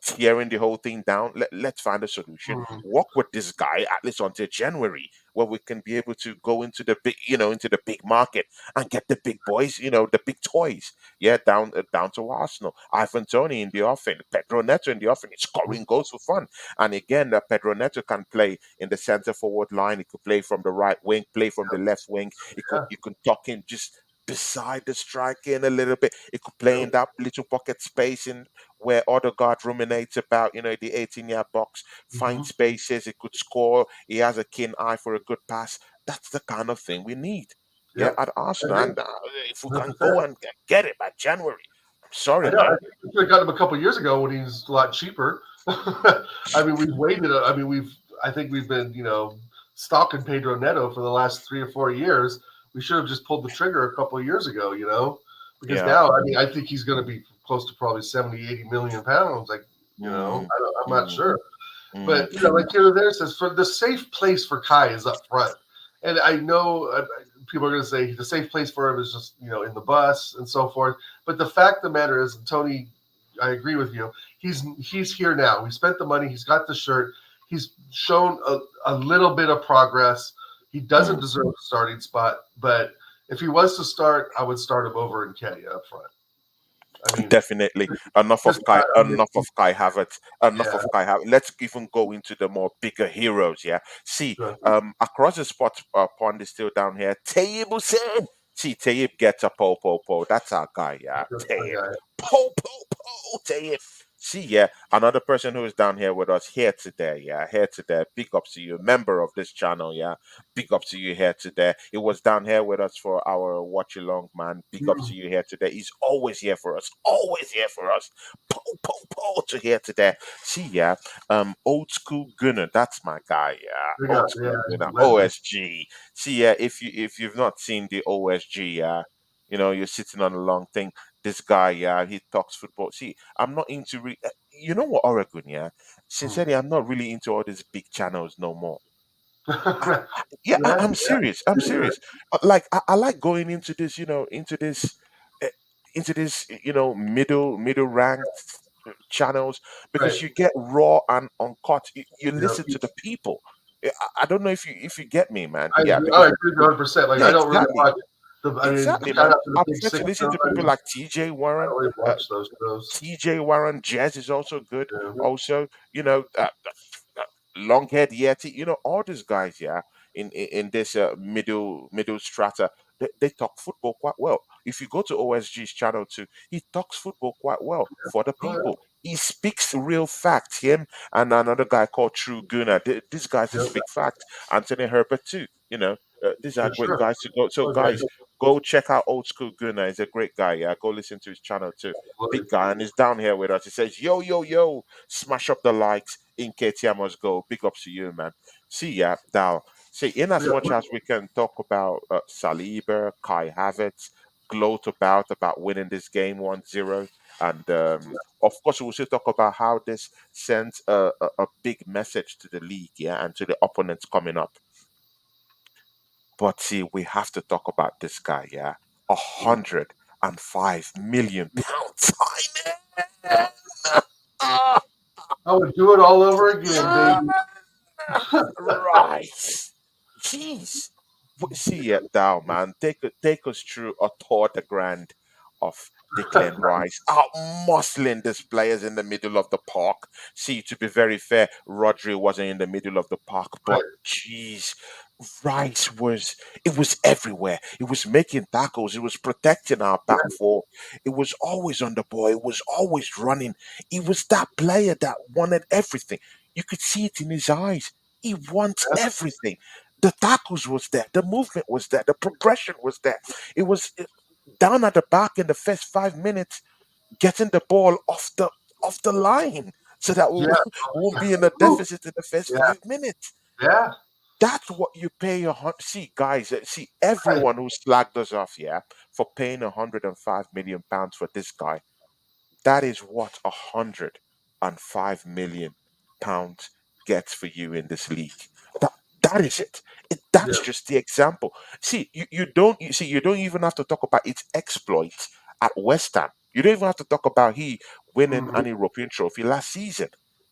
tearing the whole thing down. Let's find a solution. Mhm. Work with this guy at least until January, where we can be able to go into the big, into the big market and get the big boys, the big toys. Yeah, down to Arsenal. Ivan Tony in the offing, Pedro Neto in the offing, scoring goals for fun. And again, Pedro Neto can play in the center forward line. He could play from the right wing, play from the left wing. Yeah. You could tuck him just beside the striker in a little bit. He could play Yep. in that little pocket space in where Odegaard ruminates about, the 18-yard box, find Mhm. spaces. He could score. He has a keen eye for a good pass. That's the kind of thing we need. Yeah, Yep. at I Arsenal. agree. And if we can 100%. go and get it by January, I'm I sorry, know. I man. think we could have got him a couple years ago when he was a lot cheaper. I mean, we've waited. I mean, I think we've been, stalking Pedro Neto for the last 3 or 4 years. We should have just pulled the trigger a couple of years ago, because Yeah. now, I mean, I think he's going to be close to probably 70, 80 million pounds. Like, Mm, I'm not mm, sure. mm, But like Taylor there says, for the safe place for Kai is up front, and I know people are going to say the safe place for him is just in the bus and so forth. But the fact of the matter is, and Tony, I agree with you. He's here now. He spent the money. He's got the shirt. He's shown a little bit of progress. He doesn't mm. deserve a starting spot, but if he was to start, I would start him over in Kenya up front. I mean, Definitely enough of just Kai. I mean, Enough of Kai Havertz. Enough yeah, of Kai Havertz. Let's even go into the more bigger heroes. Yeah. See, sure. across the spot pond is still down here. Tayyip Hussein. See, Tayyip gets a po. That's our guy. Yeah, That's my Tayyip. guy. Po. Tayyip. See, yeah, another person who is down here with us here today. Yeah, here today. Big ups to you, member of this channel. Yeah, big up to you here today. He was down here with us for our watch along, man. Big up to Mm, you here today. He's always here for us. Always here for us. Po to here today. See, yeah. Old school Gunner. That's my guy. Yeah, we got old school yeah, Gunner. legend. OSG. See, yeah. If you've not seen the OSG, yeah. You're sitting on a long thing. This guy, yeah, he talks football. See, I'm not into you know what, Oregon, yeah. Mm. Sincerely, I'm not really into all these big channels no more. I, yeah, yeah, yeah, I'm serious. I'm serious. Like I like going into this, uh, middle ranked channels right. because you get raw and uncut. You Yeah, listen to the people. I don't know if you get me, man. I Yeah, agree. I because agree 100%. Like yeah, I don't really exactly, watch the. I mean, exactly, shout man. out to the I Big prefer to Six. listen to people like T.J. I Warren. don't really Uh, watch those shows. TJ Warren, Jazz is also good. Yeah, Also, Longhead Yeti, all these guys, yeah, in this middle strata, they talk football quite well. If you go to OSG's channel too, he talks football quite well for the oh, people. He speaks real facts. Him and another guy called True Gunner. These guys yeah, speak facts. Anthony Herbert too. These are for great sure. guys to go. So Okay, guys, go check out Old School Gunner. He's a great guy. Yeah, go listen to his channel too. Big absolutely. guy, and he's down here with us. He says, "Yo, yo, yo, smash up the likes in KTM must go." Big ups to you, man. See ya, Dal. See, in as Yeah, much as we can talk about Saliba, Kai Havertz, gloat about winning this game 1-0, and of course we'll also talk about how this sends a big message to the league, yeah, and to the opponents coming up. But see, we have to talk about this guy, yeah. £105 million signing. I would do it all over again, Ah, baby. right. Jeez. See it down, man. Take us through a tour de grand of Declan Rice out muscling these players in the middle of the park. See, to be very fair, Rodri wasn't in the middle of the park, Right. but jeez, Rice was it was everywhere. It was making tackles, it was protecting our Yeah. back four, it was always on the ball, it was always running. He was that player that wanted everything. You could see it in his eyes. He wants Yeah. everything. The tackles was there, the movement was there, the progression was there. It was down at the back in the first 5 minutes, getting the ball off the line so that we Yeah. won't be in a Ooh. deficit in the first Yeah. 5 minutes. Yeah. That's what you pay your see, guys. See, Right. everyone who slagged us off, yeah, for paying £105 million for this guy. That is what £105 million gets for you in this league. That that is it. Yeah. That's just the example. See, you don't even have to talk about its exploits at West Ham. You don't even have to talk about he winning Mhm. an European trophy last season.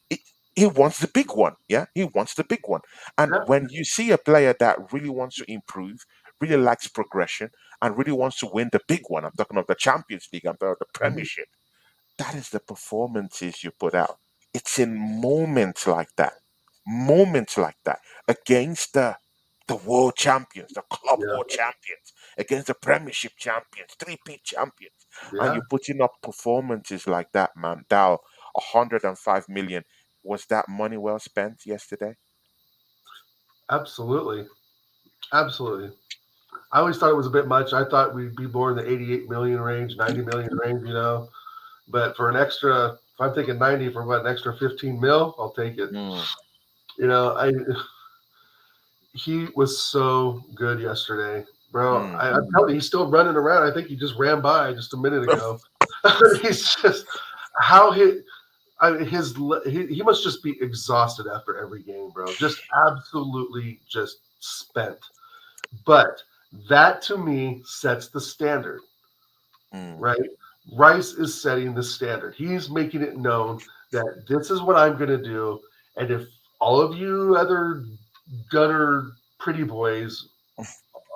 He, he wants the big one, yeah. He wants the big one. And Yeah. when you see a player that really wants to improve, really likes progression, and really wants to win the big one, I'm talking of the Champions League, I'm talking of the Mhm. Premiership, that is the performances you put out. It's in moments like that, against the world champions, the club Yeah. world champions, against the Premiership champions, three-peat champions, and Yeah. you're putting up performances like that, man. Dow, 105 million. Was that money well spent yesterday? Absolutely. Absolutely. I always thought it was a bit much. I thought we'd be more in the 88 million range, 90 million range, But for an extra, if I'm thinking 90 for what, an extra 15 mil, I'll take it. Mm, I he was so good yesterday, bro. mm. I'm telling you, he's still running around. I think he just ran by just a minute ago. He's just how he must just be exhausted after every game, bro. Just absolutely just spent. But that to me sets the standard, Mm, right? Rice is setting the standard. He's making it known that this is what I'm going to do. And if all of you other gutter pretty boys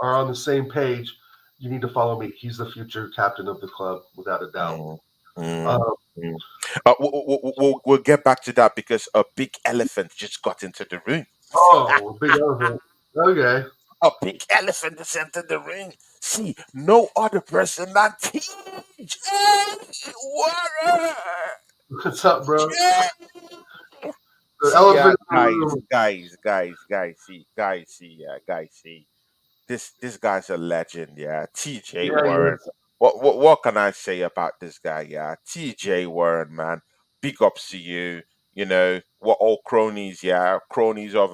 are on the same page, you need to follow me. He's the future captain of the club, without a doubt. mm, mm, Um, mm. We'll get back to that because a big elephant just got into the room. oh, big elephant. Okay. A big elephant has entered the ring. See, no other person than TJ Warren. What's up, bro? The See, elephant in the guys, room. guys, see. This guy's a legend, yeah. TJ Yeah, he Warren. is. What can I say about this guy, yeah? TJ Warren, man. Big ups to you. You know, we're all cronies, yeah. Cronies of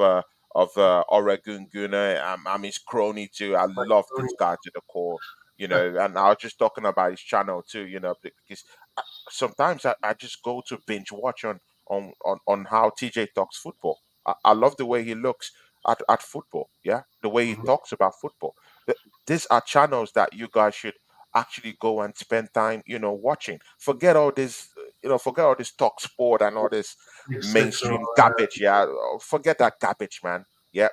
Oregon Guna. I'm his crony too. I Like, love this guy to the core. And I was just talking about his channel too, because sometimes I just go to binge watch on how TJ talks football. I love the way he looks at football. Yeah, the way he Mhm. talks about football. These are channels that you guys should actually go and spend time, watching. Forget all this talk sport and all this Big sticks and all mainstream that. garbage. Yeah, forget that garbage, man. Yeah,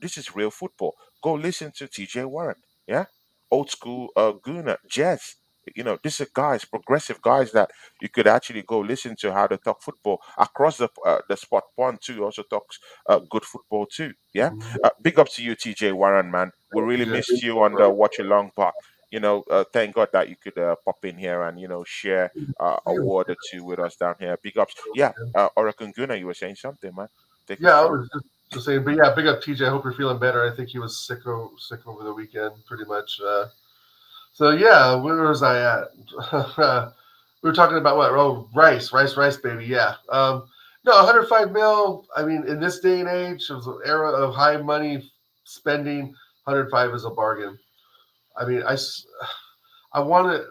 this is real football. Go listen to TJ Warren. Yeah, old school Guna Jazz. These are guys, progressive guys that you could actually go listen to how they talk football across the sport pond too. Also talks good football too. Yeah, Mhm. big up to you, TJ Warren, man. We really Yeah, missed you on the watch along part. Thank God that you could pop in here and share a word or two with us down here. Big ups, yeah. Oracle Guna, you were saying something, man. Take it yeah, I strong. was just saying, but yeah, big up TJ. I hope you're feeling better. I think he was sick over the weekend, pretty much. So yeah, where was I at? We were talking about what? Oh, rice, baby. Yeah. No, 105 mil. I mean, in this day and age, it was an era of high money spending. 105 is a bargain. I mean, I want to.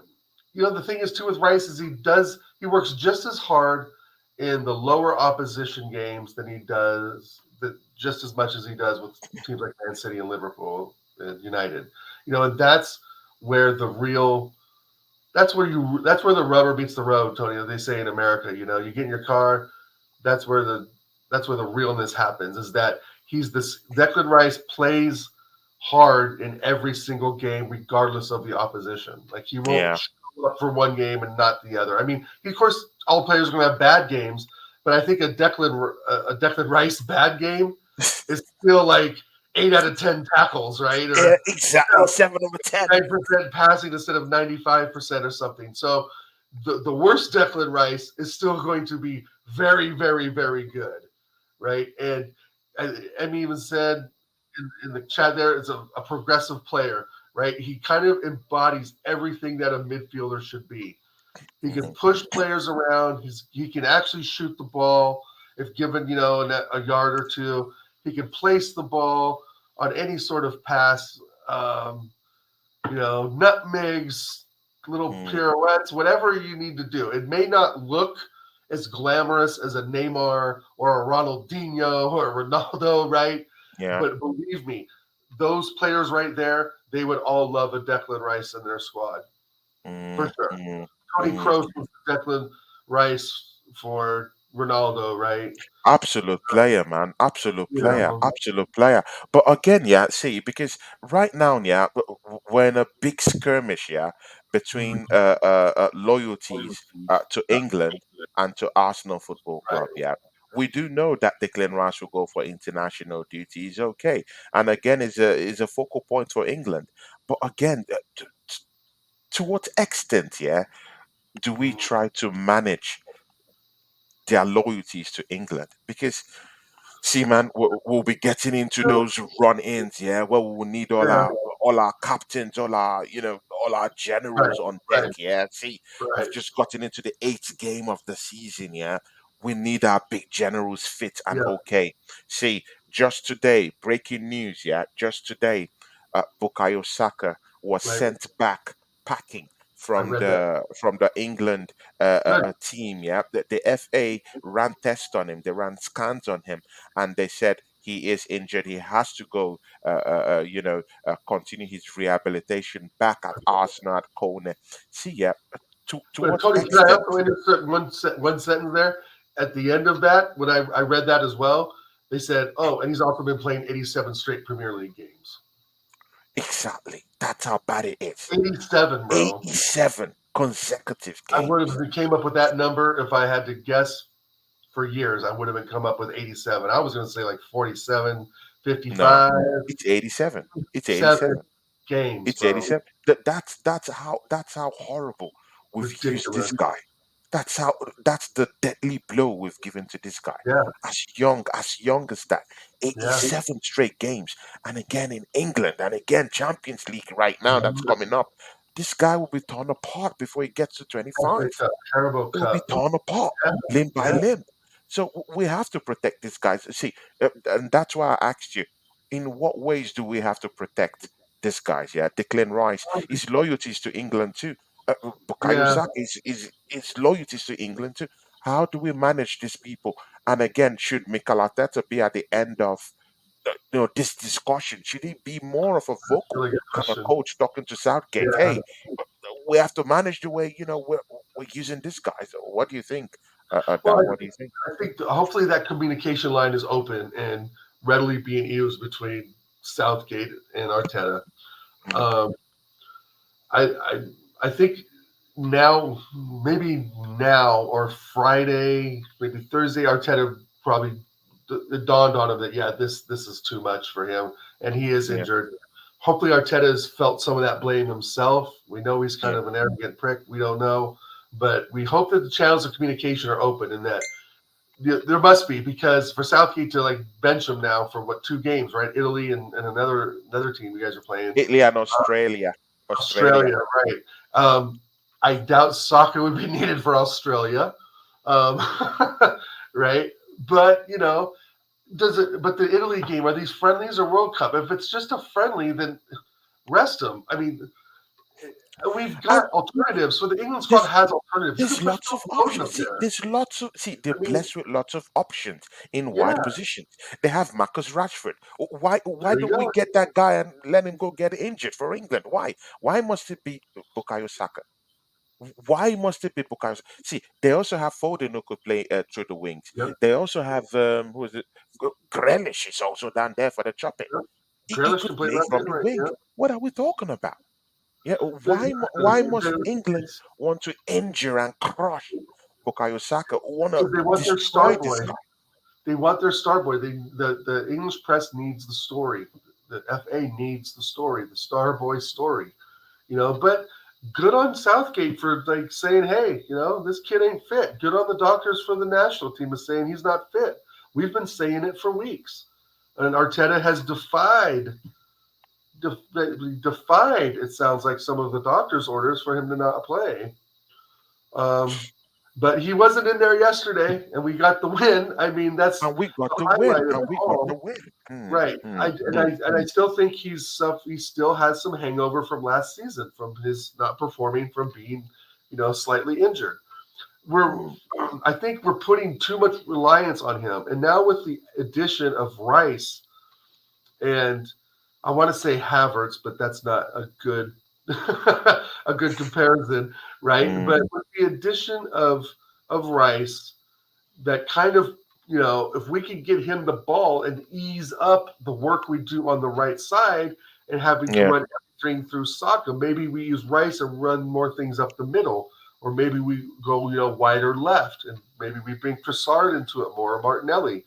The thing is too with Rice is he works just as hard in the lower opposition games than he does just as much as he does with teams like Man City and Liverpool and United. And where the real that's where the rubber meets the road, Tony. As they say in America, you get in your car, that's where the realness happens. Is that he's this Declan Rice plays hard in every single game, regardless of the opposition. Like he won't Yeah, up for one game and not the other. I mean, of course, all players are going to have bad games, but I think a Declan Rice bad game is still like 8 out of 10 tackles, right? Yeah, Or exactly. 7/10. 9% passing instead of 95% or something. So the worst Declan Rice is still going to be very, very, very good, right? And Emmy even said in the chat there is a progressive player, right? He kind of embodies everything that a midfielder should be. He can Mhm, push players around. He can actually shoot the ball if given, a yard or two. He can place the ball on any sort of pass. Nutmegs, little mhm, pirouettes, whatever you need to do. It may not look as glamorous as a Neymar or a Ronaldinho or a Ronaldo, right? yeah. But believe me, those players right there, they would all love a Declan Rice in their squad for Mhm, sure. mhm, Tony mhm. Kroos was Declan Rice for Ronaldo, right? Absolute player, man. Absolute You player. know, Absolute player. But again, yeah, see, because right now, yeah, we're in a big skirmish, yeah, between loyalties to England and to Arsenal Football Club, right. yeah. We do know that Declan Rice will go for international duties, okay, and again, is a focal point for England. But again, to what extent, yeah, do we try to manage their loyalties to England? Because see, man, we'll be getting into those run-ins, yeah, where we will need all Yeah, our captains, all our right, generals on deck, right, yeah. See, we've right. just gotten into the eighth game of the season, yeah. We need our big generals fit and Yeah, okay. See, just today, breaking news, yeah, just today, Bukayo Saka was right. sent back packing I from read that. the England Good. team. Yeah, the FA ran tests on him. They ran scans on him, and they said he is injured. He has to go, continue his rehabilitation back at Arsenal at Kone. See, yeah, to But what Tony, can I extent? also insert one sentence there? At the end of that, when I read that as well, they said, "Oh, and he's also been playing 87 straight Premier League games. Exactly. That's how bad it is. 87, bro. 87 consecutive I would games. have came up with that number if I had to guess for years. I would have been come up with 87. I was going to say like 47, No, 55, it's 87. It's 7 87. games, It's bro. 87. That's how horrible we've used this Ridiculous. guy. That's the deadly blow we've given to this guy. Yeah, As young as that. yeah. 87 straight games. And again in England and again Champions League right now that's coming up. This guy will be torn apart before he gets to FA 25. Cup, Carabao It will be Cup. torn apart Yeah, limb by yeah. limb. So we have to protect these guys. See, and that's why I asked you, in what ways do we have to protect these guys? Yeah, Declan Rice, his loyalties to England too. Bukayo Yeah. Saka is loyalties to England too. How do we manage these people? And again, should Mikel Arteta be at the end of this discussion? Should he be more of a vocal Really good kind of question. coach talking to Southgate? Yeah. Hey, we have to manage the way we're using this guy. So what do you think, Well, Dan? What do you think? I think hopefully that communication line is open and readily being used between Southgate and Arteta. Mm, Um, I think now, maybe now or Friday, maybe Thursday, Arteta probably it dawned on him that yeah, this is too much for him, and he is yeah, injured. Hopefully, Arteta has felt some of that blame himself. We know he's kind yeah. of an arrogant prick. We don't know, but we hope that the channels of communication are open and that there must be because for Southgate to like bench him now for what 2 games, right? Italy and another team you guys are playing. Italy and Australia. Australia. Australia, right? I doubt soccer would be needed for Australia, um, right? But does it? But the Italy game are these friendlies or World Cup? If it's just a friendly, then rest them. I mean, we've And got alternatives. So the England squad there's has alternatives. You there's could put lots Phil of Foden options. up See, there. there's lots of see. They're I mean, blessed with lots of options in yeah, wide positions. They have Marcus Rashford. Why there you don't we go. get that guy and let him go get injured for England? Why must it be Bukayo Saka? Why must it be Bukayo? See, they also have Foden who could play through the wings. Yep, They also have who is it? Grealish is also down there for the chopping. yep. He Grealish could can play play left from and the right. wing. Yeah, What are we talking about? Yeah, why must England want to injure and crush Bukayo Saka? Want to Because they want their destroy star this boy. guy? They want their star boy. The English press needs the story. The FA needs the story, the star boy story. But good on Southgate for like saying, hey, this kid ain't fit. Good on the doctors for the national team is saying he's not fit. We've been saying it for weeks, and Arteta has defied. It sounds like some of the doctor's orders for him to not play. Um, but he wasn't in there yesterday, and we got the win. I mean, that's And we got the the win. highlight of And it we got the all. win. Mm, Right. I mm, and I mm, and I still think he still has some hangover from last season, from his not performing, from being, slightly injured. We're mm. I think we're putting too much reliance on him. And now with the addition of Rice and I want to say Havertz, but that's not a good a good comparison, right? But Mm, with the addition of Rice, that kind of, if we could get him the ball and ease up the work we do on the right side and having to yeah, run everything through Saka, maybe we use Rice and run more things up the middle, or maybe we go, wider left, and maybe we bring Trossard into it more, or Martinelli,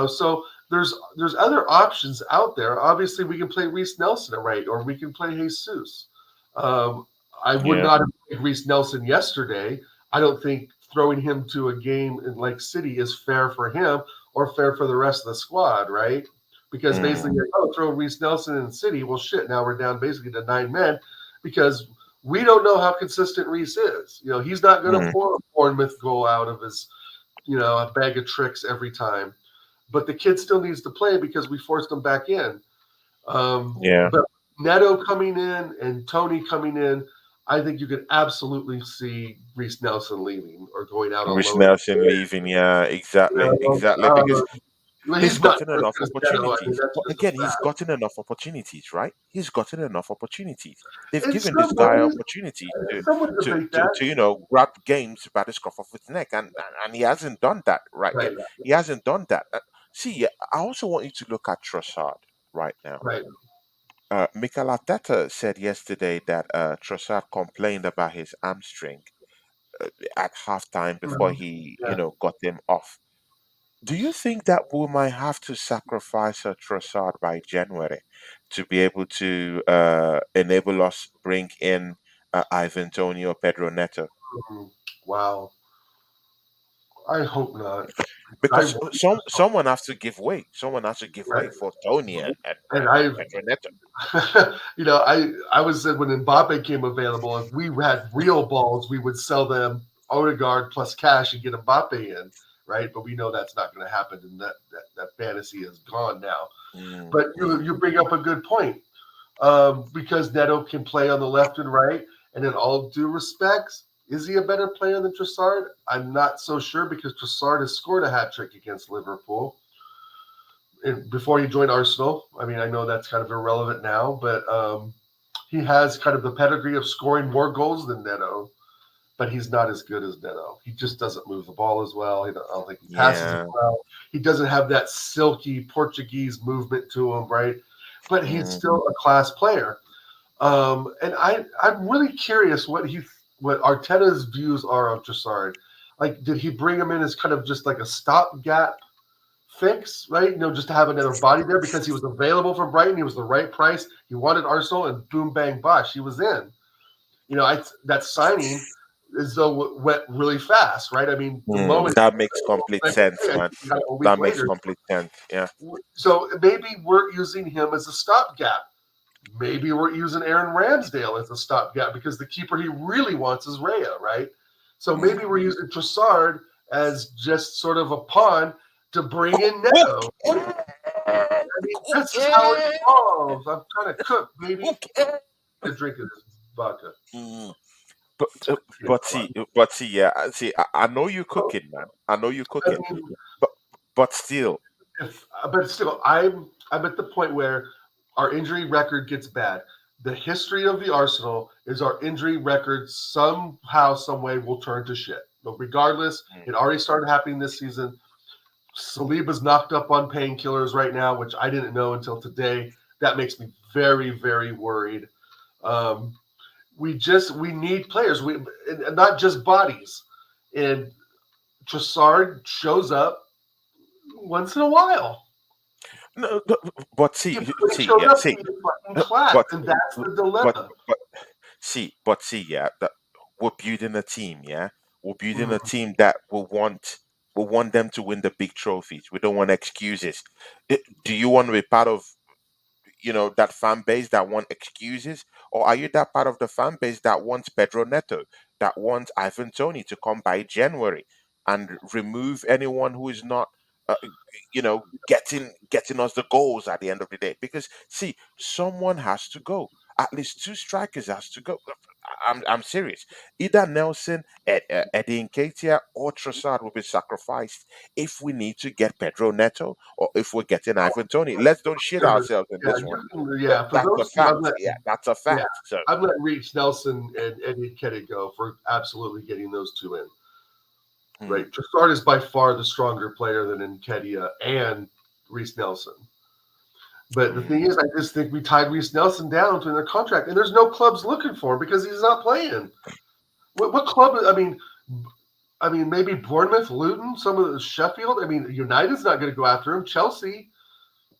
So there's other options out there. Obviously, we can play Reece Nelson at right, or we can play Jesus. Um, I would yeah, not have played Reece Nelson yesterday. I don't think throwing him to a game in Lake City is fair for him or fair for the rest of the squad, right? Because basically, mm, throw Reece Nelson in the City. Well, shit, now we're down basically to 9 men because we don't know how consistent Reece is. He's not going to mm, pour a Bournemouth goal out of his, a bag of tricks every time. But the kid still needs to play because we forced him back in. yeah. But Neto coming in and Tony coming in, I think you could absolutely see Reece Nelson leaving or going out on Rich loan. Nelson leaving, yeah, exactly, exactly. Because Well, he's he's not gotten as enough good as Neto. I mean, opportunities. that's But just a again, he's fact. gotten enough opportunities, right? He's gotten enough opportunities. They've In given this some guy ways, opportunity to some would to debate to, that. to grab games by the scruff of his neck, and he hasn't done that, right? Right, He hasn't done that. See, I also want you to look at Trossard right now. right. Mikel Arteta said yesterday that Trossard complained about his hamstring at halftime before Mhm. he, Yeah. got him off. Do you think that we might have to sacrifice a Trossard by January to be able to enable us bring in Ivan Toney or Pedro Neto? Mhm. Wow. I hope not. I Because want, someone has to give way. Someone has to give right. way for Tony And and I Pedro Neto. I was said when Mbappe came available, if we had real balls, we would sell them Odegaard plus cash and get Mbappe in, right? But we know that's not going to happen, and that fantasy is gone now. Mm, But you mm. you bring up a good point because Neto can play on the left and right, and in all due respects, is he a better player than Trossard? I'm not so sure because Trossard has scored a hat trick against Liverpool before he joined Arsenal. I mean, I know that's kind of irrelevant now, but he has kind of the pedigree of scoring more goals than Neto, but he's not as good as Neto. He just doesn't move the ball as well. I don't think he passes as Yeah. well. He doesn't have that silky Portuguese movement to him, right? But he's Mm. still a class player. And I'm really curious what Arteta's views are of Trossard. Like, did he bring him in as kind of just like a stopgap fix, right? Just to have another body there because he was available from Brighton. He was the right price. He wanted Arsenal, and boom, bang, bosh, he was in. That signing as though went really fast, right? I mean, the Mm. moment That makes complete like, sense, hey, I man. think we got a week That makes later. complete sense. Yeah. So maybe we're using him as a stopgap. Maybe we're using Aaron Ramsdale as a stopgap because the keeper he really wants is Raya, right? So maybe we're using Trossard as just sort of a pawn to bring in Neto. I mean, this is how it evolves. I'm trying to cook, baby. A drink of this vodka. Mm. But see, yeah, see, I know you're cooking, man. I know you're I cooking, mean, but but still, but still, I'm at the point where our injury record gets bad. The history of the Arsenal is our injury record somehow, some way will turn to shit. But regardless, mm, it already started happening this season. Saliba's knocked up on painkillers right now, which I didn't know until today. That makes me very, very worried. Um, we need players. And not just bodies. And Trossard shows up once in a while. No, but Yeah, see, but when he see, shows yeah, up, see, he's fucking class, but and that's the but dilemma. but see, yeah, that we're building a team, yeah, we're building a Mm. team that will want them to win the big trophies. We don't want excuses. Do you want to be part of that fan base that want excuses, or are you that part of the fan base that wants Pedro Neto, that wants Ivan Tony to come by January and remove anyone who is not getting us the goals at the end of the day? Because see, someone has to go. At least two strikers has to go. I'm serious. Either Nelson, Eddie Nketiah, or Trossard will be sacrificed if we need to get Pedro Neto, or if we're getting Ivan Tony. Let's don't shit ourselves in Yeah, this one. yeah. For That's a those two, fact. Yeah, that's a yeah, fact. So, I'm letting Reach Nelson and Eddie Nketiah go for absolutely getting those two in. hmm, Right, Trossard is by far the stronger player than Nketiah and Reese Nelson. But the thing hmm. is, I just think we tied Reese Nelson down to their contract, and there's no clubs looking for him because he's not playing. What club? I mean, maybe Bournemouth, Luton, some of the Sheffield. I mean, United's not going to go after him. Chelsea,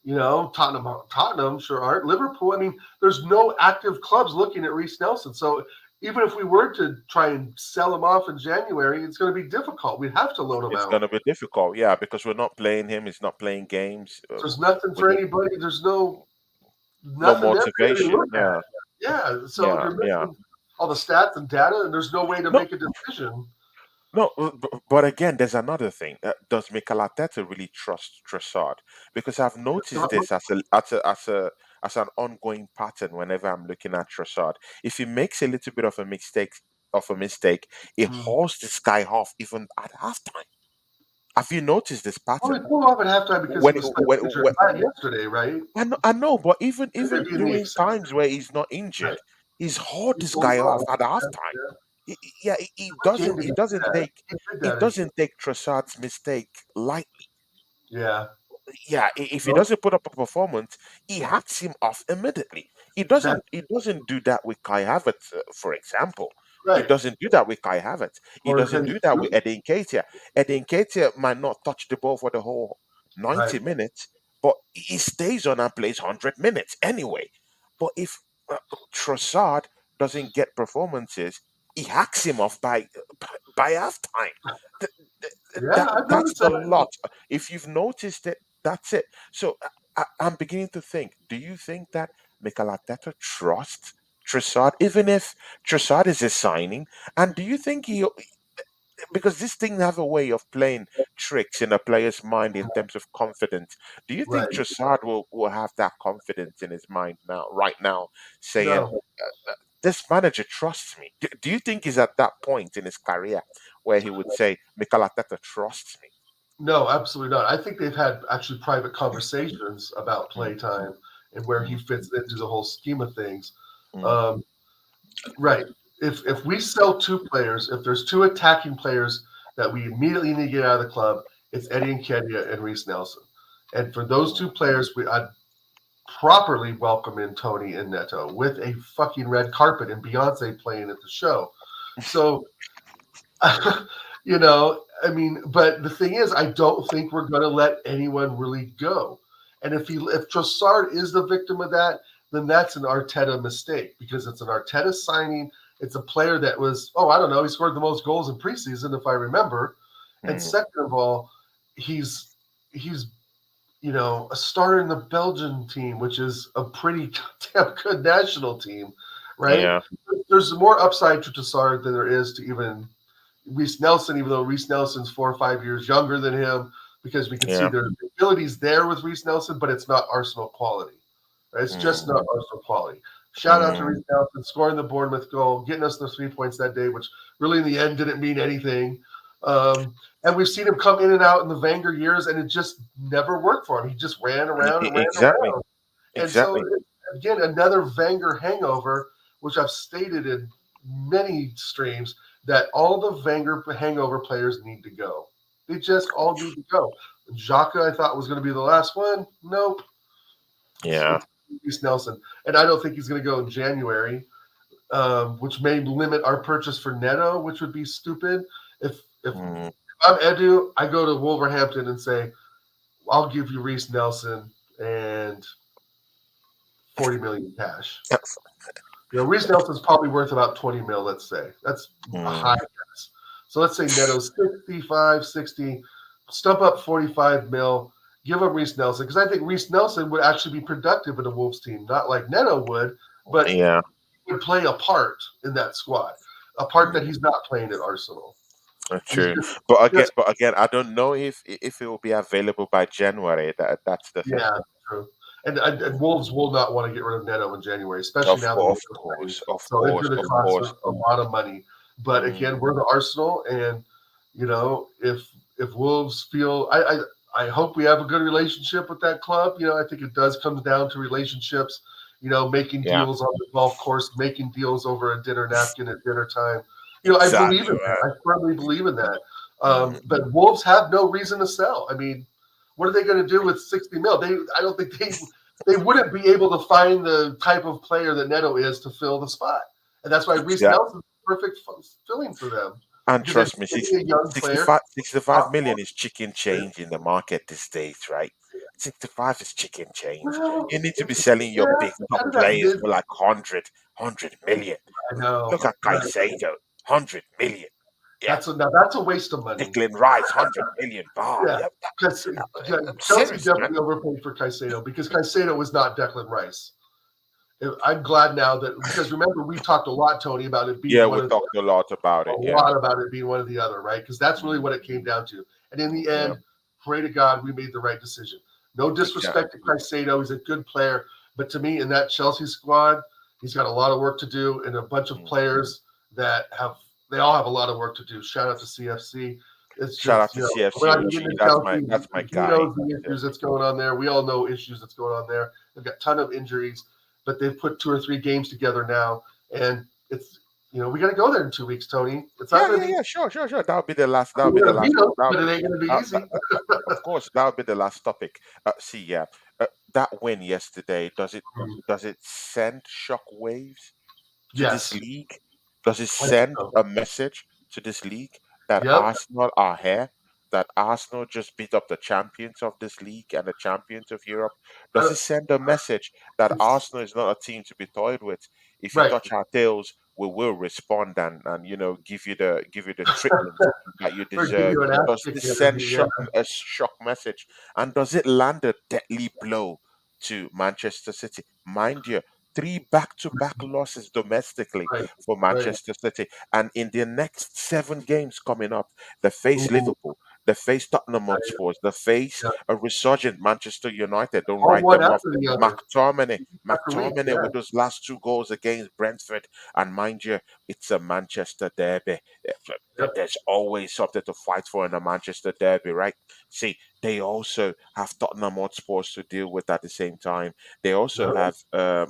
Tottenham sure aren't. Liverpool. I mean, there's no active clubs looking at Reese Nelson. So even if we were to try and sell him off in January, it's going to be difficult. We'd have to loan him It's out. gonna be difficult. Yeah, because we're not playing him. He's not playing games. There's nothing We for don't, anybody. There's no no nothing there for anybody to motivation. look at. Yeah, Yeah. So if yeah, you're yeah. missing all the stats and data, and there's no way to No, make a decision. no. But again, there's another thing. Does Mikel Arteta really trust Trossard? Because I've noticed this as an ongoing pattern whenever I'm looking at Trossard. If he makes a little bit of a mistake, he Mm. hauls this guy off even at halftime. Have you noticed this Well, pattern? he pulled off at halftime because he When, was when, injured when yesterday, right? I know, but even Maybe in the during excitement. times where he's not Right. injured, he's hauled He this pulled guy it off off. at halftime. Yeah. Yeah, he What game doesn't. did He he do doesn't that? take. He did He that in. doesn't take Trossard's mistake lightly. Yeah. Yeah, if he No, doesn't put up a performance, he hacks him off immediately. He that doesn't. He doesn't do that with Kai Havertz, for example. He right. doesn't do that with Kai Havertz. He Or doesn't Vinny do that with Stewart. Eddie Nketiah. Eddie Nketiah might not touch the ball for the whole Right. 90 minutes, but he stays on and plays 100 minutes anyway. But if Trossard doesn't get performances, he hacks him off by halftime. Th- Yeah, that I've that's noticed the that. lot. If you've noticed it, that's it. So I'm beginning to think. Do you think that Mikel Arteta trusts Trossard, even if Trossard is a signing? And do you think because this thing have a way of playing tricks in a player's mind in terms of confidence. Do you think Right. Trossard will have that confidence in his mind now, right now, saying, No. this manager trusts me? Do you think he's at that point in his career where he would say, Mikel Arteta trusts me? No, absolutely not. I think they've had actually private conversations about Mm, playtime and where he mm, fits into the whole scheme of things. mm, Um, right. If we sell two players, if there's two attacking players that we immediately need to get out of the club, it's Eddie Nketiah and Reese Nelson. And for those two players, I'd properly welcome in Tony and Neto with a fucking red carpet and Beyonce playing at the show. So I mean, but the thing is, I don't think we're going to let anyone really go. And if Trossard is the victim of that, then that's an Arteta mistake because it's an Arteta signing. It's a player that was, I don't know, he scored the most goals in preseason, if I remember. And mm. second of all, he's a starter in the Belgian team, which is a pretty damn good national team, right? Yeah. There's more upside to Trossard than there is to even Reese Nelson, even though Reese Nelson's 4 or 5 years younger than him, because we can see Yeah. the abilities there with Reese Nelson, but it's not Arsenal quality. Right? It's just Mm, not Arsenal quality. Shout out to mm, Reese Nelson scoring the Bournemouth goal, getting us the 3 points that day, which really in the end didn't mean anything. And we've seen him come in and out in the Wenger years, and it just never worked for him. He just ran around and ran exactly. around. And so, Exactly. again, another Wenger hangover, which I've stated in many streams, that all the Wenger hangover players need to go. They just all need to go. Xhaka, I thought was going to be the last one. Nope. Yeah. It's Nelson. And I don't think he's going to go in January. which may limit our purchase for Neto, which would be stupid. If Mm, I'm Edu, I go to Wolverhampton and say, I'll give you Reese Nelson and 40 million cash. Reese Nelson's probably worth about 20 mil, let's say. That's a mm, high guess. So let's say Neto's 65, 60, stump up 45 mil, give him Reese Nelson. Because I think Reese Nelson would actually be productive in a Wolves team, not like Neto would, but yeah. would play a part in that squad, a part that Mm. he's not playing at Arsenal. He's True, but again, just I don't know if it will be available by January. That's the thing. yeah, true. And Wolves will not want to get rid of Neto in January, especially now that Of he's playing. course, of So it's course, going to of cost course. a lot of money. But Mm, again, we're the Arsenal, and if Wolves feel, I hope we have a good relationship with that club. I think it does come down to relationships. Making yeah, deals on the golf course, making deals over a dinner napkin at dinner time. I believe exactly, in that. I firmly believe in that. man. But Wolves have no reason to sell. I mean, what are they going to do with 60 mil? I don't think they wouldn't be able to find the type of player that Neto is to fill the spot, and that's why Reese Exactly. Nelson's perfect filling for them And because they're trust me, getting a young player. 65 million is chicken change in the market these days, right? 65 is chicken change. Well, You need to be selling your yeah, big top kind of that players mid. for like 100 million. I know. Look at Caicedo, 100 million. Yeah. That's a waste of money. Declan Rice, 100 million. Bah, Yeah, yeah. because I'm Chelsea serious, man. definitely overpaid for Caicedo because Caicedo was not Declan Rice. I'm glad now that because remember we talked a lot, Tony, about it being Yeah, one we of talked a lot about a it. Yeah. lot about it being one or the other, right? Because that's really what it came down to. And in the Yeah. end, pray to God we made the right decision. No Exactly. disrespect to Caicedo, he's a good player, but to me, in that Chelsea squad, he's got a lot of work to do, and a bunch of Mm. players that they all have a lot of work to do. Shout out to CFC. It's Shout out just to we're CFC not getting OG. into Chelsea. That's my He guy. knows the issues that's going on there. We all know issues that's going on there. They've got a ton of injuries, but they've put 2 or 3 games together now, and it's we got to go there in 2 weeks, Tony. It's not Yeah, going yeah, to be. yeah. Sure, sure, sure. That'll be the last. That'll be We're the going to beat last. them, That'll but be. it ain't going to be easy. Of course, that'll be the last topic. See, yeah, that win yesterday, does it send shock waves to this Yes. league? Does it I think send so. a message to this league that Yep. Arsenal are here? That Arsenal just beat up the champions of this league and the champions of Europe? Does I, it send a message that it's, Arsenal is not a team to be toyed with? If you right. touch our tails, we will respond and give you the treatment that you Or give deserve. you an ass Does this kicking every send day. Yeah. a shock message? And does it land a deadly blow to Manchester City? Mind you, three back-to-back losses domestically Right. for Right. Manchester City. And in the next 7 games coming up, they face Ooh, Liverpool, they face Tottenham Hotspur, they face yeah. a resurgent Manchester United. Don't All write one them off. after the other, McTominay, after week. McTominay Yeah. with those last 2 goals against Brentford. And mind you, it's a Manchester derby. Yep. There's always something to fight for in a Manchester derby, right? See, they also have Tottenham Hotspurs to deal with at the same time. They also Yep. have,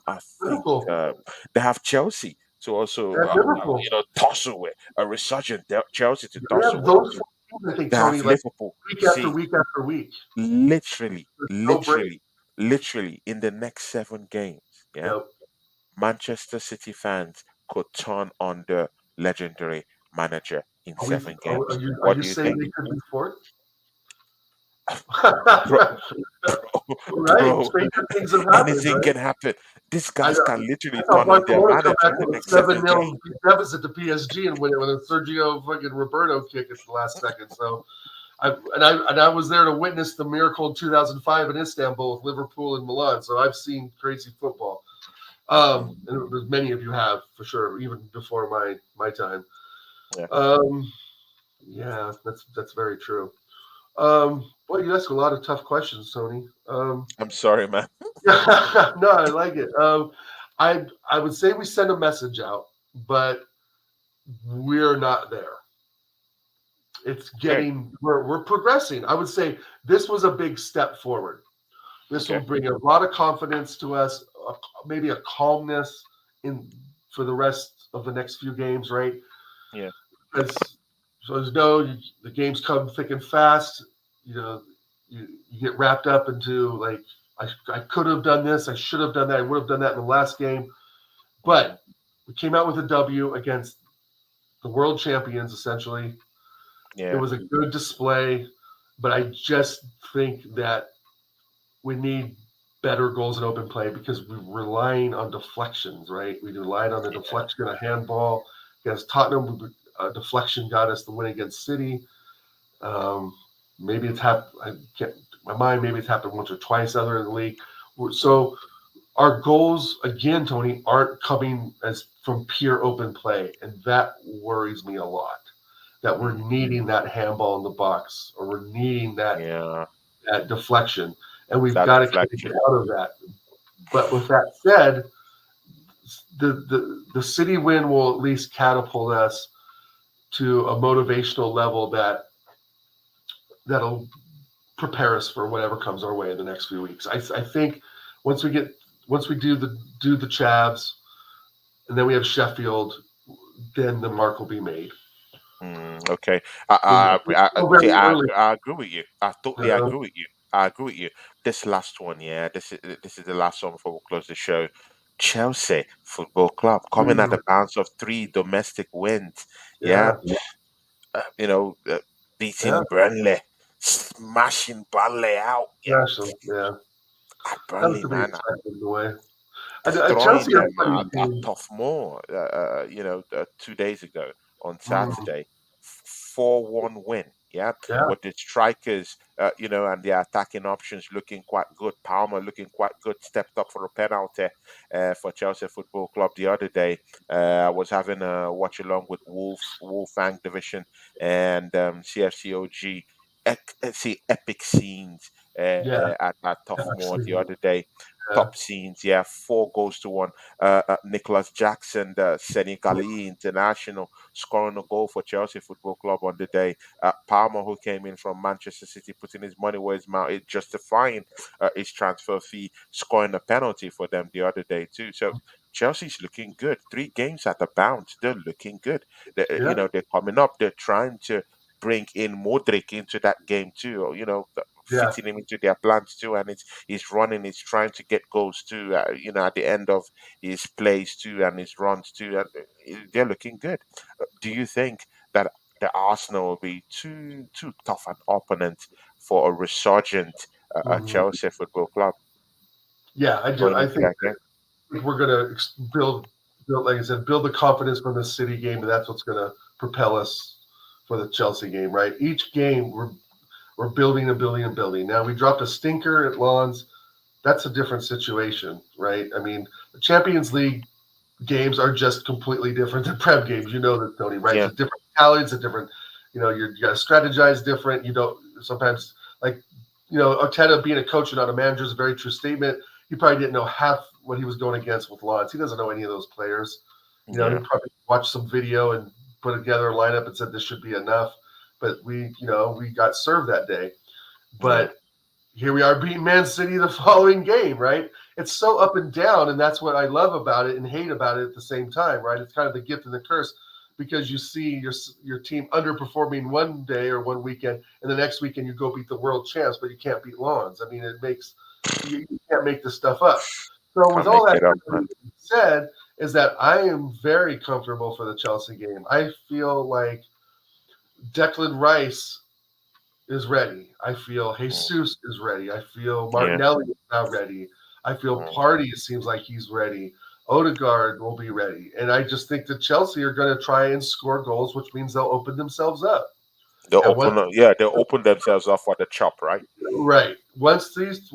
I think, Liverpool. they have Chelsea to also, And Liverpool. tussle with a resurgent Chelsea to They tussle have with. those 4 teams, I think, They have Tony, like Liverpool. week after See, week after week. literally, There's no break. literally, literally, in the next 7 games, yeah, Yep. Manchester City fans could turn on the legendary manager in Are we? 7 games. Are What you do you saying think? they could be fourth? Bro, Right. bro, Stranger things have happened, anything right? can happen. These I guys know. can I literally saw turn on their Barcelona come manager back in the with a next seven 7-0 games. deficit to PSG and win it with a Sergio fucking Roberto kick at the last second. So I was there to witness the miracle in 2005 in Istanbul with Liverpool and Milan. So I've seen crazy football. Mm, And many of you have for sure, even before my time. yeah. Um, yeah, that's very true. Boy, you ask a lot of tough questions, Tony. I'm sorry, man. Yeah, no, I like it. I would say we send a message out, but we're not there. It's Okay. getting we're progressing. I would say this was a big step forward. This will Okay. bring a lot of confidence to us, maybe a calmness in for the rest of the next few games, right? Yeah. Because so as the games come thick and fast. You know, you get wrapped up into like I could have done this, I should have done that, I would have done that in the last game. Mm, But We came out with a W against the world champions, essentially. It Yeah. was a good display, but I just think that we need better goals in open play because we're relying on deflections, right? We relied on the deflection of handball against Tottenham. A deflection got us the win against City. Um, maybe it's happened. I can't. My mind. Maybe it's happened once or twice other in the league. Mm. So our goals again, Tony, aren't coming as from pure open play, and that worries me a lot. That we're Mm. needing that handball in the box, or we're needing Yeah. that deflection, and we've That got to kind of get deflection. out of that. But with that said, the City win will at least catapult us to a motivational level that'll prepare us for whatever comes our way in the next few weeks. I think once we get once we do the Chavs, and then we have Sheffield, then the mark will be made. Okay. It's still See, very early. I agree with you. I totally Uh, agree with you. I agree with you. This last one, yeah, this is the last one before we close the show. Chelsea Football Club coming at mm, the bounce of three domestic wins. Yeah, yeah, you know, yeah, beating Burnley, smashing Burnley out. Yeah, national, yeah. at That was Burnley, to be man, expected in a way. destroying Chelsea are them funny at team. Tough Moor, 2 days ago on Mm, Saturday. 4-1 win, yeah, yeah, with the strikers, and the attacking options looking quite good. Palmer looking quite good, stepped up for a penalty for Chelsea Football Club the other day. I was having a watch along with Wolfang Division and CFCOG. See epic scenes yeah, at Tough Moor the actually, other day. yeah, Top scenes, yeah, 4 goals to 1. Nicholas Jackson, the Senegalese international, scoring a goal for Chelsea Football Club on the day. Palmer, who came in from Manchester City, putting his money where his mouth is, justifying his transfer fee, scoring a penalty for them the other day too. So Chelsea's looking good. 3 games at the bounce, they're looking good. yeah, They're coming up. They're trying to bring in Modric into that game too, or yeah, fitting him into their plans too, and he's running, he's trying to get goals too. At the end of his plays too and his runs too, and they're looking good. Do you think that the Arsenal will be too tough an opponent for a resurgent mhm. Chelsea Football Club Yeah. I do. going I into think that game? we're gonna build, like I said, build the confidence from the City game, and that's what's gonna propel us for the Chelsea game. Right. Each game we're building and building and building. Now we dropped a stinker at Lawns. That's a different situation, right? I mean, the Champions League games are just completely different than Prem games. You know that, Tony, right? It's Yeah, a different talent. It's a different, you got to strategize different. You don't sometimes like, Arteta being a coach and not a manager is a very true statement. He probably didn't know half what he was going against with Lawrence. He doesn't know any of those players. He yeah, probably watched some video and put together a lineup and said this should be enough. But we got served that day. yeah. But here we are beating Man City the following game, right? It's so up and down, and that's what I love about it and hate about it at the same time, right? It's kind of the gift and the curse because you see your team underperforming one day or one weekend, and the next weekend you go beat the world champs, but you can't beat Lawns. I mean, you can't make this stuff up. So with Can't all make that it up, man. said, is that I am very comfortable for the Chelsea game. I feel like Declan Rice is ready. I feel Mm, Jesus is ready. I feel yeah, Martinelli is now ready. I feel mm. Party seems like he's ready. Odegaard will be ready. And I just think that Chelsea are going to try and score goals, which means they'll open themselves up. And They'll open themselves up for the chop, right? once these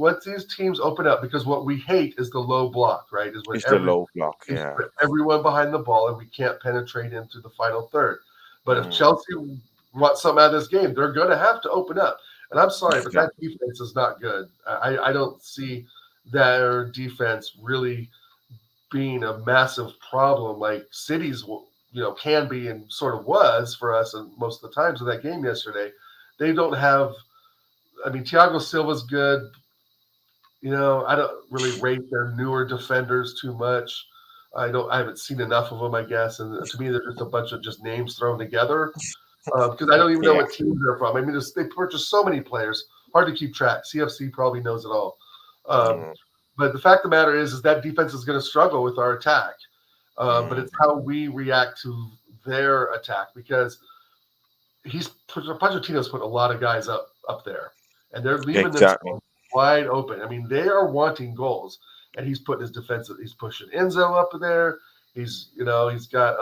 teams open up, because what we hate is the low block, right? Is when It's the low block, is yeah. put everyone behind the ball and we can't penetrate into the final third. But if Mm, Chelsea want something out of this game, they're going to have to open up. And I'm sorry, but that exactly. defense is not good. I don't see their defense really being a massive problem like City's, can be and sort of was for us and most of the times of that game yesterday. They don't have. I mean, Thiago Silva's good. I don't really rate their newer defenders too much. I haven't seen enough of them, I guess. And to me, they're just a bunch of just names thrown together because I don't even know Yeah. what teams they're from. I mean, they purchased so many players, hard to keep track. CFC probably knows it all. Um, Mm, but the fact of the matter is that defense is going to struggle with our attack. but Mm, it's how we react to their attack because he's Pochettino's put a lot of guys up there, and they're leaving exactly. themselves wide open. I mean, they are wanting goals, and he's putting his defensive. He's pushing Enzo up there. He's got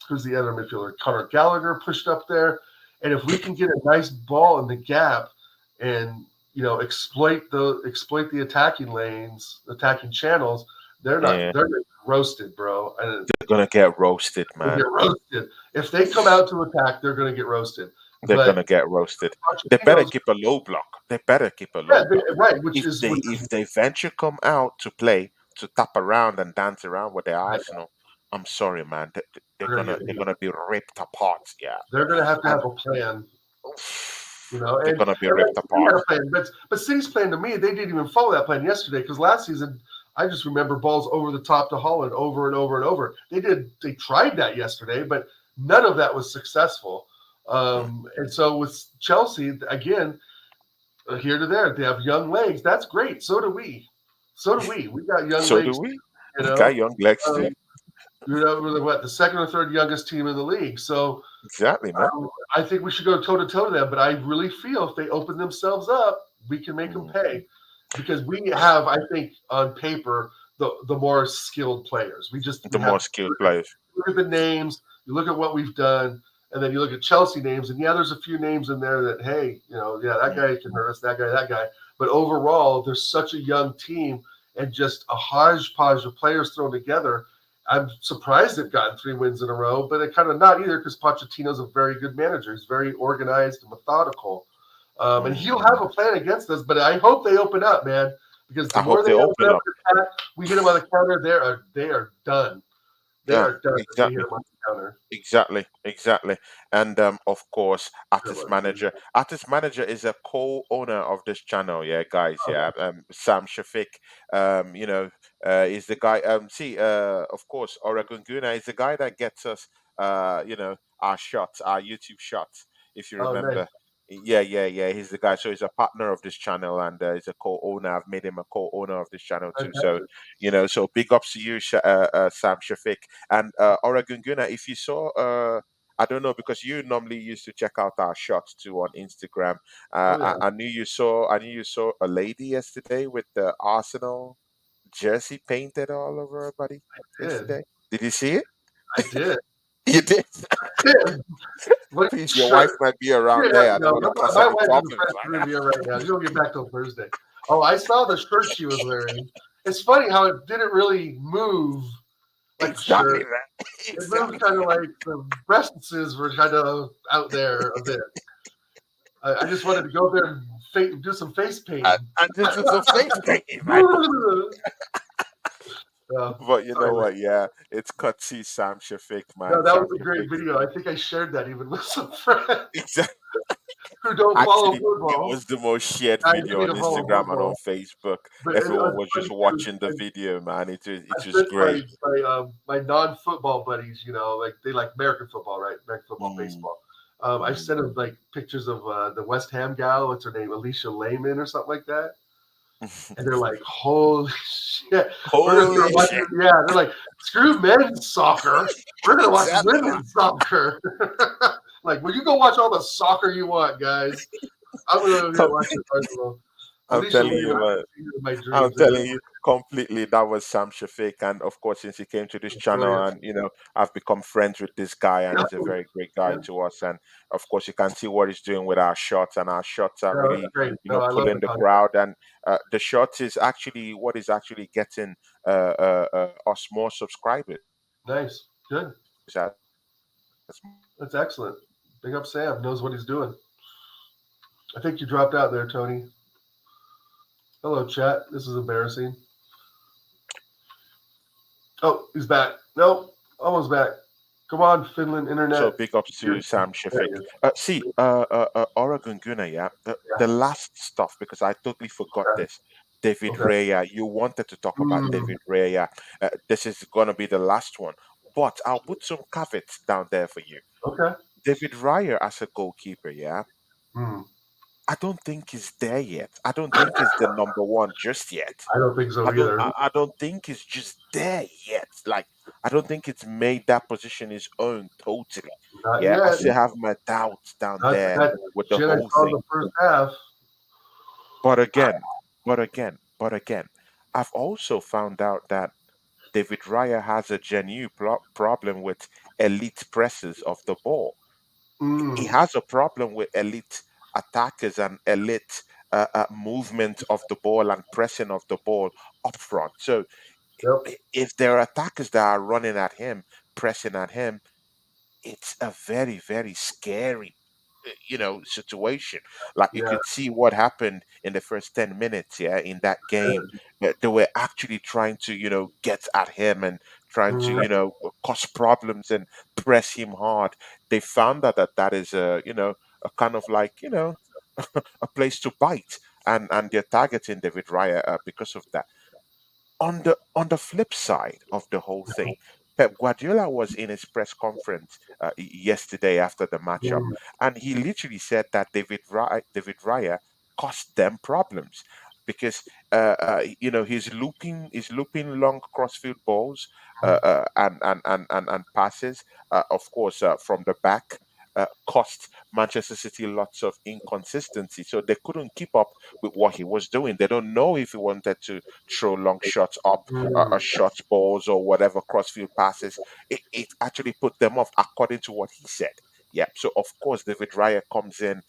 who's the other midfielder? Conor Gallagher pushed up there, and if we can get a nice ball in the gap, and exploit the attacking lanes, attacking channels, Yeah, they're roasted, bro. And they're gonna get roasted, they man. get roasted. If they come out to attack, they're going to get roasted. They're But gonna get roasted. They better Pochettino's, keep a low block. They better keep a yeah, low block. right, which If is they which is if they venture come out to play to tap around and dance around with their right. Arsenal, I'm sorry, man. They're They're going to gonna get they're beat. gonna be ripped apart. Yeah, They're going to and have a plan, they're and gonna be like ripped City apart. had a plan, but City's plan to me, they didn't even follow that plan yesterday because last season I just remember balls over the top to Holland over and over and over. They tried that yesterday, but none of that was successful. Mm. And so with Chelsea again, here to there, they have young legs. That's great. So do we. So do we. We got young So do legs. we. You We got know, young legs um, too. we're the second or third youngest team in the league. So Exactly, man. I think we should go toe to toe to them. But I really feel if they open themselves up, we can make them Mm. pay because we have, I think, on paper, the more skilled players. The We more have skilled players. look at the names, you look at what we've done, and then you look at Chelsea names, and yeah, there's a few names in there that hey, yeah, that Mm. guy can hurt us, that guy. But overall, there's such a young team and just a hodgepodge of players thrown together. I'm surprised they've gotten 3 wins in a row, but it kind of not either because Pochettino's a very good manager. He's very organized and methodical, and he'll Mm. have a plan against us. But I hope they open up, man, because the I more hope they they open open up up. to attack, we hit them on the counter. They are done. They Yeah, are done if they hit exactly. them on the counter. Exactly, exactly. And of course, Yeah, artist manager. Artist manager is a co-owner of this channel, yeah, guys. Yeah, Sam Shafiq. You know, is the guy. See, of course, Oregon Guna is the guy that gets us, our shots, our YouTube shots. If you oh, nice. remember. Yeah, yeah, yeah. He's the guy. So he's a partner of this channel, and he's a co-owner. I've made him a co-owner of this channel too. So, Fantastic. so big ups to you, Sam Shafiq. And Oregon Guna, if you saw, I don't know because you normally used to check out our shots too on Instagram. Oh yeah, I knew you saw. I knew you saw a lady yesterday with the Arsenal jersey painted all over her body I did. yesterday. Did you see it? I did. You did. I did. What Please, your wife shirt? might be Yeah, around there. I don't no, want to cause my any wife's in the problems. press Caribbean right now. She'll get back till Thursday. Oh, I saw the shirt she was wearing. It's funny how it didn't really move like a Exactly, shirt. man. It moved Exactly. kind of like the breasts were kind of out there a bit. I just wanted to go there and do some face painting. And this is a face painting, man. But you know Sorry, what? Yeah, it's Cutsy Sam Shafiq, no, man. that Sam was a great Shafiq. video. I think I shared that even with some friends Exactly. who don't follow Actually, it football. was the most shared I video need on to follow Instagram and on football, Facebook. but it Everyone was was just funny too. watching the video, man. I It was sent great. my non-football buddies, like they like American football, right? American football, Mm, baseball. I mm. sent them like pictures of the West Ham gal. What's her name? Alicia Lehman or something like that. And they're like, "Holy shit, we're gonna start Holy watching." shit! Yeah, they're like, "Screw men's soccer. We're gonna watch Exactly, man. women's soccer." Like, well, you go watch all the soccer you want, guys. I'm gonna go here Com- watch the Arsenal. I'm Alicia telling Lehman, you, I man. can see her in my I'm dreams. They're telling you completely that was Sam Shafiq. And of course, since he came to this channel brilliant. and I've become friends with this guy and he's a very great guy Yeah, to us. And of course, you can see what he's doing with our shots, and our shots are no, it's really, great. No, I love pulling the the content. crowd. And the shots is actually what is actually getting us more subscribers Nice, good. as That's excellent. Big up Sam. Knows what he's doing. I think you dropped out there, Tony. Hello, chat. This is embarrassing. Oh, he's back. Nope, almost back. Come on, Finland So internet. big ups to Sam There Shafiq. he is. See, Oregon Gunnar, yeah. The Yeah. last stuff because I totally forgot this. David Okay. Raya, you wanted to talk about Mm, David Raya. This is gonna be the last one, but I'll put some caveats down there for you. okay. David Raya as a goalkeeper, yeah. Mm. I don't think he's there yet. I don't think he's the number one just yet. I don't think so either. I don't think he's just there yet. Like I don't think it's made that position his own totally. Not Yeah, I yet. still have my doubts down Not there that with the shit I whole saw in thing. the first half. But again, but again, I've also found out that David Raya has a genuine problem with elite presses of the ball. He Mm, has a problem with elite attackers and elite movement of the ball and pressing of the ball up front. So yep. if there are attackers that are running at him, pressing at him, it's a very very scary situation. Like you Yeah. could see what happened in the first 10 minutes, yeah, in that game. They were actually trying to get at him and trying to Mm, cause problems and press him hard. They found that is a kind of like a place to bite, and they're targeting David Raya because of that. On the flip side of the whole thing, Pep Guardiola was in his press conference yesterday after the matchup, mm, and he literally said that David Raya caused them problems because he's looping long crossfield balls and passes, of course, from the back. Cost Manchester City lots of inconsistency, so they couldn't keep up with what he was doing. They don't know if he wanted to throw long shots up, mm. short balls, or whatever crossfield passes. It actually put them off, according to what he said. Yeah. So of course, David Raya comes in,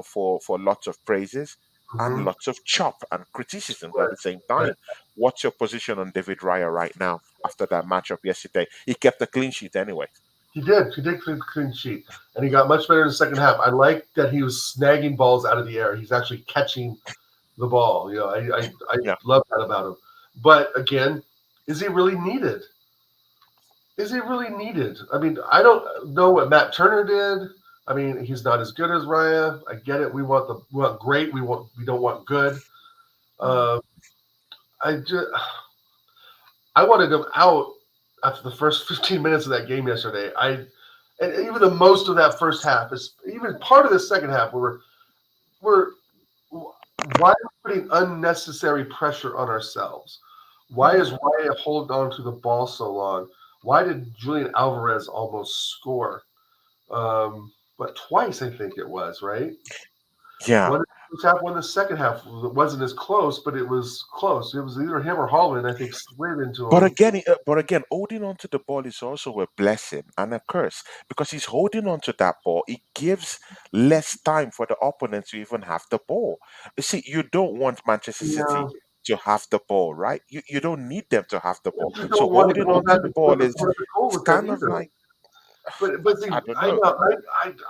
for lots of praises and Mhm. lots of chop and criticisms at Right, the same right. time. What's your position on David Raya right now after that matchup yesterday? He kept a clean sheet anyway. He did. He did clean sheet, and he got much better in the second half. I like that he was snagging balls out of the air. He's actually catching the ball. I Yeah. love that about him. But again, is he really needed? Is he really needed? I mean, I don't know what Matt Turner did. I mean, he's not as good as Raya. I get it. We want great. We don't want good. Mm. Uh, I just I wanted him out after the first 15 minutes of that game yesterday. And even the most of that first half is even part of the second half where we're why are we putting unnecessary pressure on ourselves? Why is Mm. Raya holding on to the ball so long? Why did Julian Alvarez almost score? But twice I think it was, right? Yeah. One in the first half, one in the second half. It wasn't as close, but it was close. It was either him or Holland, I think, slid into But him. again, holding on to the ball is also a blessing and a curse because he's holding on to that ball. It gives less time for the opponent to even have the ball. You see, you don't want Manchester Yeah. City to have the ball, right? You don't need them to have the ball. You So don't want to holding go on to back the and forth ball in is front of the goal it's with them kind of either. like But see, I don't I know. know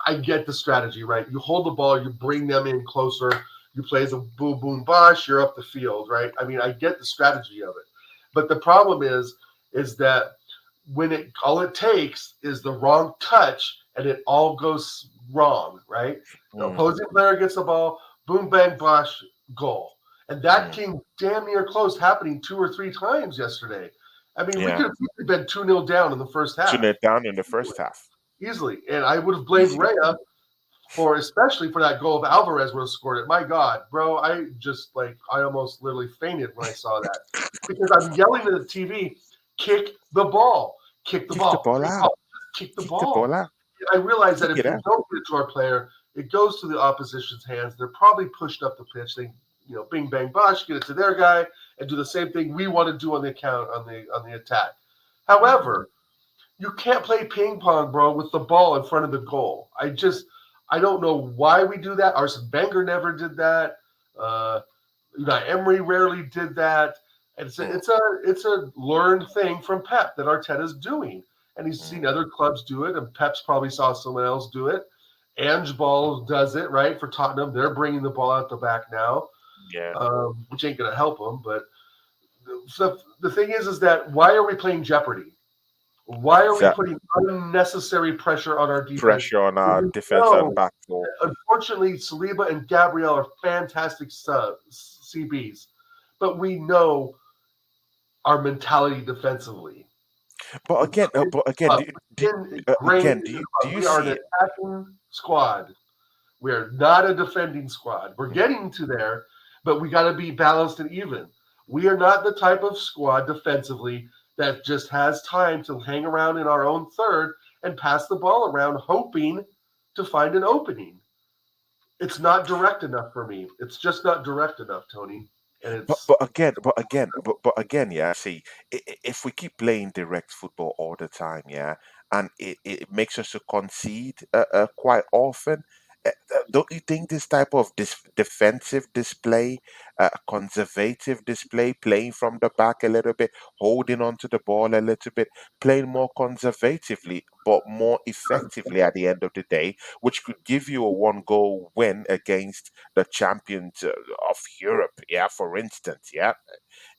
I get the strategy, right? You hold the ball, you bring them in closer, you play the boom boom bosh, you're up the field, right? I mean, I get the strategy of it, but the problem is that when it all it takes is the wrong touch and it all goes wrong, right? The Mm, opposing player gets the ball, boom bang bosh, goal, and that mm, came damn near close happening 2 or 3 times yesterday. I mean, we yeah, could have easily been 2-0 down in the first tune half it down in the first half easily. And I would have blamed easily. Rhea for especially for that goal if Alvarez would have scored it. My God, bro, I almost literally fainted when I saw that because I'm yelling at the TV, kick the ball, kick the Kick the ball, ball kick the out. ball, kick the Kick the ball. ball out. I realize that Kick if it you out. don't get it to our player, it goes to the opposition's hands. They're probably pushed up the pitch. They, bing bang bosh, get it to their guy, and do the same thing we want to do on the account on the attack. Mm, However, you can't play ping pong, bro, with the ball in front of the goal. I don't know why we do that. Arsene Wenger never did that. Uh, Unai Emery rarely did that. It's a, mm, it's a it's a learned thing from Pep that Arteta's doing, and he's seen mm, other clubs do it, and Pep's probably saw someone else do it. Ange Ball does it right for Tottenham. They're bringing the ball out the back now, yeah. which ain't going to help them. But the thing is that why are we playing Jeopardy? Why are we That putting unnecessary pressure on our defense? pressure on our We defense and know, back four. unfortunately, Saliba and Gabriel are fantastic CBs, but we know our mentality defensively. But It's again, in the club. do, It's ingrained again, in do the you do club. you We are see an it? attacking squad. We are not a defending squad. We're getting to there, but we got to be balanced and even. We are not the type of squad defensively that just has time to hang around in our own third and pass the ball around, hoping to find an opening. It's not direct enough for me. It's just not direct enough, Tony. And But it's but again, but again, yeah. See, if we keep playing direct football all the time, yeah, and it makes us to concede quite often. Don't you think this type of defensive display, conservative display, playing from the back a little bit, holding on to the ball a little bit, playing more conservatively but more effectively at the end of the day, which could give you a one goal win against the champions of Europe, yeah, for instance, yeah,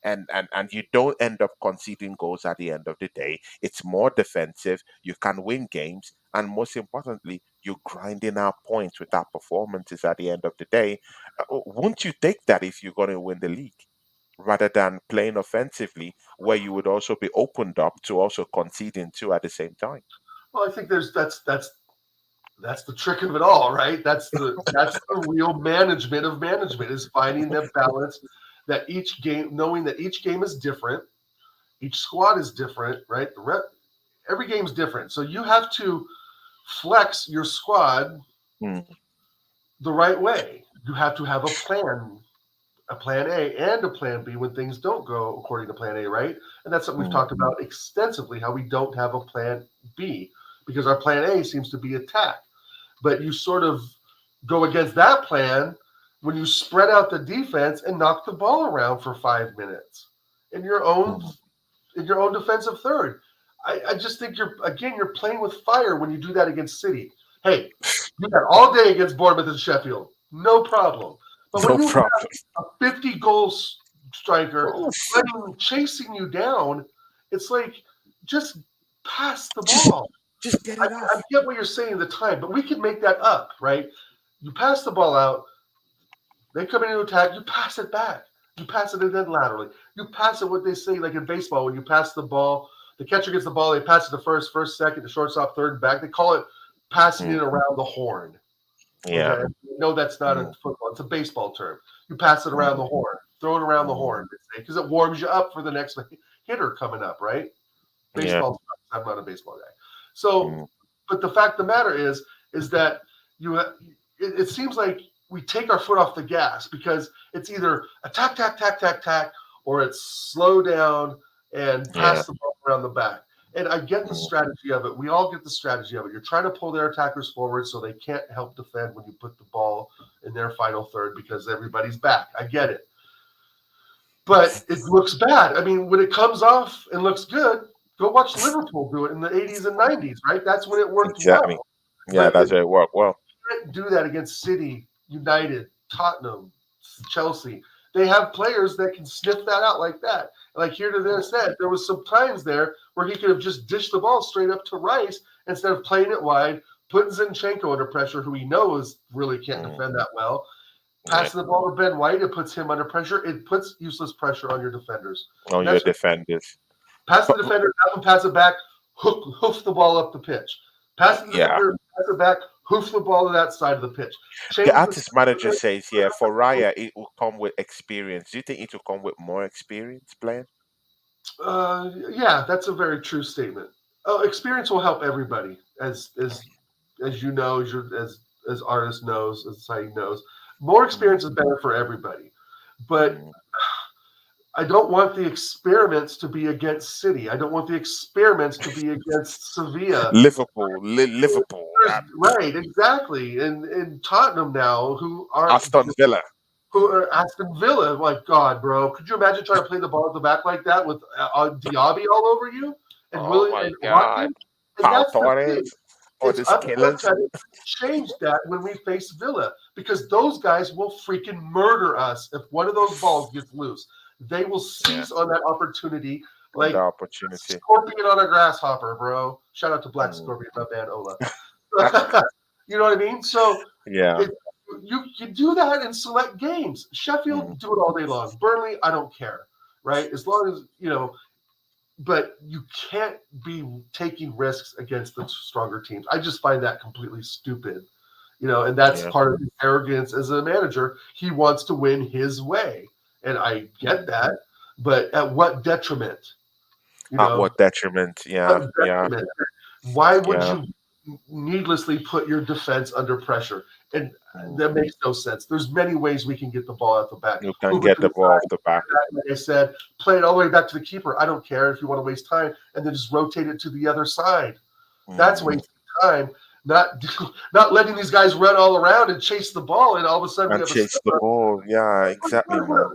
and you don't end up conceding goals at the end of the day. It's more defensive. You can win games, and most importantly, you're grinding out points with our performances at the end of the day. Won't you take that if you're going to win the league? Rather than playing offensively, where you would also be opened up to also conceding too at the same time. well, I think that's the trick of it all, right? That's the real management of management is finding that balance that each game, knowing that each game is different, each squad is different, right? Every game is different, so you have to flex your squad Mm, the right way. You have to have a plan A and a plan B when things don't go according to plan A, right? And that's something we've mm, talked about extensively, how we don't have a plan B because our plan A seems to be attack. But you sort of go against that plan when you spread out the defense and knock the ball around for 5 minutes in your own mm. in your own defensive third. I just think you're playing with fire when you do that against City. Hey, do that all day against Bournemouth and Sheffield. No problem. But when No you have problem. a 50-goal striker Oof. chasing you down, it's like just pass the ball. Just get I, it I off. get what you're saying at the time, but we can make that up, right? You pass the ball out, they come into attack, you pass it back. You pass it then laterally. You pass it what they say, like in baseball, when you pass the ball, the catcher gets the ball, they pass it to first, second, to shortstop, third, and back. They call it passing it Mm, around the horn. yeah. Okay. No, that's not in Mm, football. It's a baseball term. You pass it around mm, the horn, throw it around the mm, horn, because it warms you up for the next hitter coming up, right? yeah. Baseball. I'm not a baseball guy. So, Mm, but the fact of the matter is that it seems like we take our foot off the gas because it's either attack, tack, tack, tack, tack, or it's slow down and yeah. pass the ball around the back. And I get the Mm, strategy of it. We all get the strategy of it. You're trying to pull their attackers forward so they can't help defend when you put the ball in their final third because everybody's back. I get it. But it looks bad. I mean, when it comes off and looks good, go watch Liverpool do it in the 80s and 90s, right? That's when it worked exactly. well. Yeah, But that's how it worked. Well, can't do that against City, United, Tottenham, Chelsea. They have players that can sniff that out like that. Like here to there said, there was some times there where he could have just dished the ball straight up to Rice instead of playing it wide, putting Zinchenko under pressure, who he knows really can't mm, defend that well. yeah. Passing the ball to Ben White, it puts him under pressure. It puts useless pressure on your defenders. On And your that's what defenders. pass the But defender, have him pass it back, hoof the ball up the pitch. Pass the yeah, defender, pass it back, hoof the ball to that side of the pitch. the Change the artist manager says, yeah, for Raya, it will come with experience. Do you think it will come with more experience playing? yeah, that's a very true statement. Experience will help everybody, as you know, as artist knows, as society knows. More Mm, experience is better for everybody, but mm. I don't want the experiments to be against City. I don't want the experiments to be against Sevilla. Liverpool, Liverpool, Right, exactly. And Tottenham now, Aston Villa. who are Aston Villa. My God, bro, could you imagine trying to play the ball at the back like that with Diaby all over you and Oh Willie my and God. Watkins? And Pau that's the thing. Torres or It's the up to us Killers. to change that when we face Villa because those guys will freaking murder us if one of those balls gets loose. They will Yeah, seize on that opportunity on the like opportunity. scorpion on a grasshopper, bro. Shout out to Black Mm. Scorpion, my band Ola. You know what I mean? So Yeah. it, you do that in select games. Mm. Sheffield do it all day long. Burnley, I don't care, right? As long as you know. But you can't be taking risks against the stronger teams. I just find that completely stupid, and that's Yeah. part of his arrogance as a manager. He wants to win his way, and I get Mm. that, but at what detriment? You At know, what detriment? what Yeah, yeah, detriment? Why would yeah. you needlessly put your defense under pressure? And Mm. that makes no sense. There's many ways we can get the ball out the back. You can Move it get to the the ball off side, the back. like I said, play it all the way back to the keeper. I don't care if you want to waste time, and then just rotate it to the other side. That's Mm. wasting time. Not not letting these guys run all around and chase the ball, and all of a sudden we And have a chase the stop. ball. Yeah, exactly, man.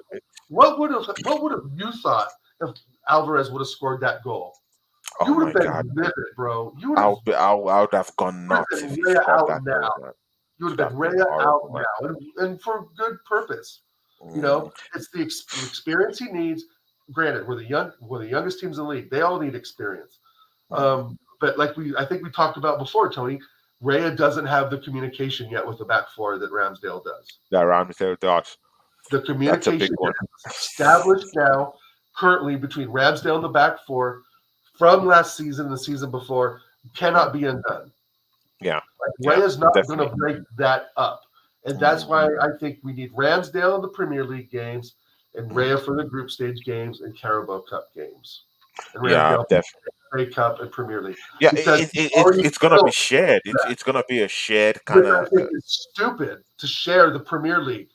What would have you thought if Alvarez would have scored that goal? You Oh would have my been God. livid, bro. I would have gone You would nuts have if been he Raya scored out that goal, now. man. You would Should have have been been Raya out horrible, man. now, and for good purpose. You Mm. know, it's the experience he needs. Granted, we're the youngest teams in the league. They all need experience. Mm. But I think we talked about before, Tony. Raya doesn't have the communication yet with the back four that Ramsdale does. That round there, dots. The That's a big communication one. is established now, currently between Ramsdale and the back four from last season and the season before, cannot Mm. be undone. Yeah, Ray yeah, is not going to definitely. break that up. And that's Mm. why I think we need Ramsdale in the Premier League games and Mm. Rhea for the group stage games and Carabao Cup games. And Yeah, Ramsdale for definitely. the FA Cup and Premier League. Yeah, Because he's it's already it's gonna be built shared. that. It's gonna be a shared kind Which I of. think is stupid to share the Premier League.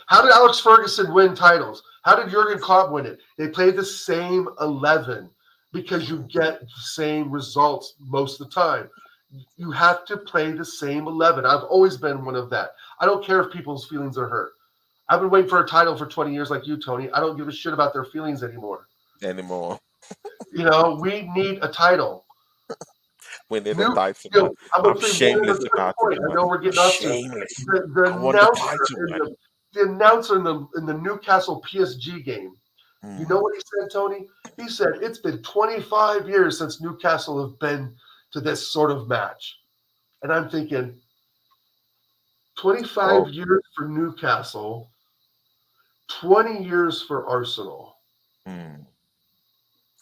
How did Alex Ferguson win titles? How did Jurgen Klopp win it? They played the same 11 because you get the same results most of the time. You have to play the same 11. I've always been one of that. I don't care if people's feelings are hurt. I've been waiting for a title for 20 years like you, Tony. I don't give a shit about their feelings anymore. Anymore. You know, we need a title. We need a New, title, you man. know, I'm going I'm to say one shameless other quick about it, point. I man. know we're getting off soon. Shameless. The I want the announcer title, in man. the announcer in the Newcastle PSG game. You know Mm. what he said, Tony? He said it's been 25 years since Newcastle have been to this sort of match, and I'm thinking 25 Oh, years for Newcastle, 20 years for Arsenal. mm.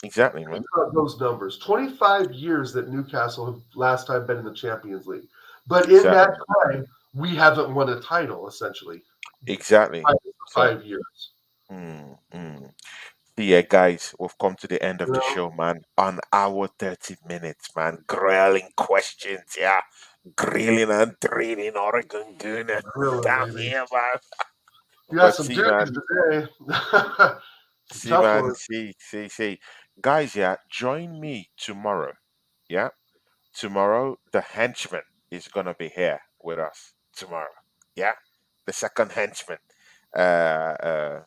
Exactly, man. Think about those numbers. 25 years that Newcastle have last time been in the Champions League. But in Exactly, that man. time, we haven't won a title, essentially. Exactly. Five, So, 5 years. mm. Yeah, guys, we've come to the end of You the know? show, man. An hour, 30 minutes, man. Grilling questions, yeah. Grilling and drilling Oregon Gooner Really, down baby. here, man. You got But some see, duties man, today. Some see, tough man, ones. see. Guys, yeah, join me tomorrow. Yeah, tomorrow, the henchman is gonna be here with us tomorrow. Yeah, the second henchman. Uh,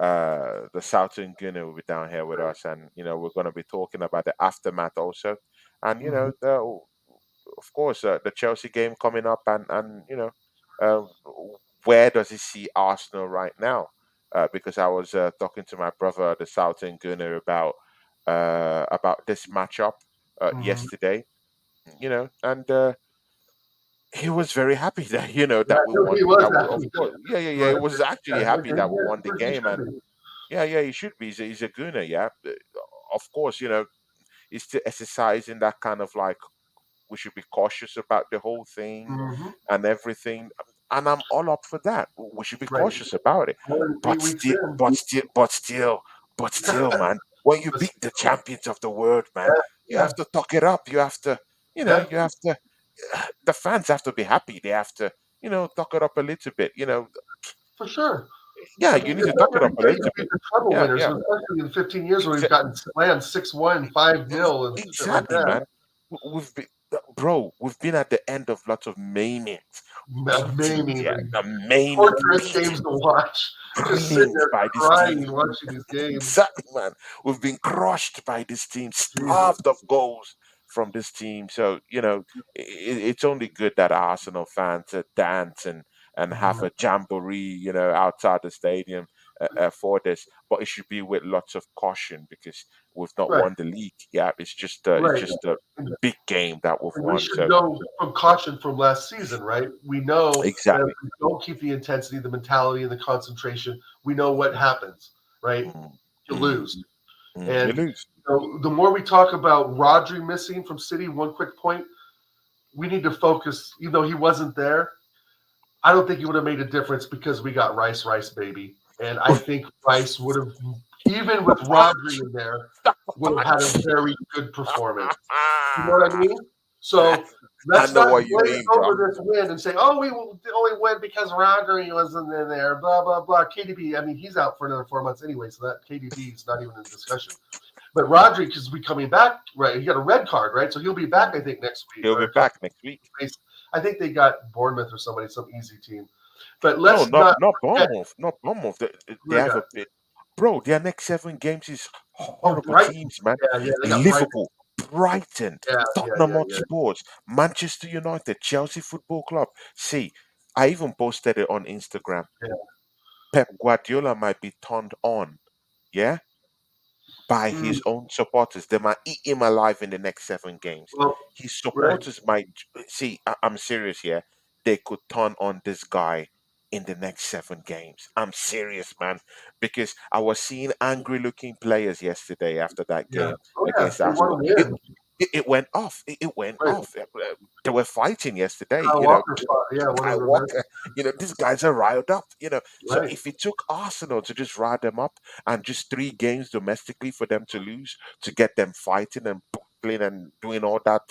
uh, the Southern Guinea will be down here with us, and we're going to be talking about the aftermath also, and Mhm. of course, the Chelsea game coming up, and uh, where does he see Arsenal right now? Because I was talking to my brother, the Southern Guinea, about this matchup Mhm. yesterday, and he was very happy that Yeah, that we no, he won. was That we, of happy. course, yeah. He Right? was actually Yeah, happy that we yeah, won of the course he game, should and be. yeah, he should be. He's a gooner, yeah. Of course, he's still exercising that kind of like we should be cautious about the whole thing Mhm. and everything. And I'm all up for that. We should be Right. cautious about it. More than But 8 weeks still, in. man, when you beat the champions of the world, man, you Yeah, have to talk it up. You have to, yeah, you have to, the fans have to be happy. They have to, talk it up a little bit. for sure. Yeah, I you mean, need it's to not talk it every up a day you little beat bit. the treble Yeah, winners, yeah. especially in 15 years where we've Exa- gotten slammed 6-1, 5-0, and shit like exactly, that. man. We've been, bro, we've been at the end of lots of maimings, beatings, yeah, Amazing. the maiming, Torturous games beating, to watch. Just sitting drillings there by this team. crying watching these games. Exactly, man. We've been crushed by this team, Jesus. starved of goals from this team. So it's only good that Arsenal fans dance and have Mhm. a jamboree, outside the stadium for this. But it should be with lots of caution because we've not Right, won the league. Yeah, it's right. just a big game that we've And we won. should So know from caution from last season, right? We know that if exactly. we don't keep the intensity, the mentality, and the concentration, we know what happens, right? Mm, You mm, lose. you And lose. the more we talk about Rodri missing from City, one quick point, we need to focus, even though he wasn't there, I don't think he would have made a difference because we got Rice, baby. And I think Rice would have even with Rodri in there, would have had a very good performance. You know what I mean? So I let's know not what you glaze mean, bro. over this win and say, "Oh, we only win because Rodri wasn't in there." Blah blah blah. KDB. I mean, he's out for another 4 months anyway, so that KDB is not even in discussion. But Rodri is be coming back, right? He got a red card, right? So he'll be back, Mm. I think, next week He'll or be a couple back next week. of days. I think they got Bournemouth or somebody, some easy team. But No, let's not not forget Bournemouth, not Bournemouth. who They they have got. a bit, bro. Their next 7 games is Oh, horrible Brighton. teams, man. Yeah, they got Brighton. Liverpool, Brighton, Tottenham Yeah. Hotspurs, Manchester United, Chelsea Football Club. See, I even posted it on Instagram. Yeah. Pep Guardiola might be turned on, yeah, by Mm, his own supporters. They might eat him alive in the next 7 games. well, His right. supporters might see. I'm serious here. They could turn on this guy in the next 7 games. I'm serious, man, because I was seeing angry-looking players yesterday after that Yeah. game Oh yeah. against They want Arsenal. to win. It went off. It went Right. off. They were fighting yesterday. Kyle Walker fought. Yeah, one Kai of the best. Walker, these guys are riled up. So Right. if it took Arsenal to just rile them up and just 3 games domestically for them to lose, to get them fighting and buckling and doing all that,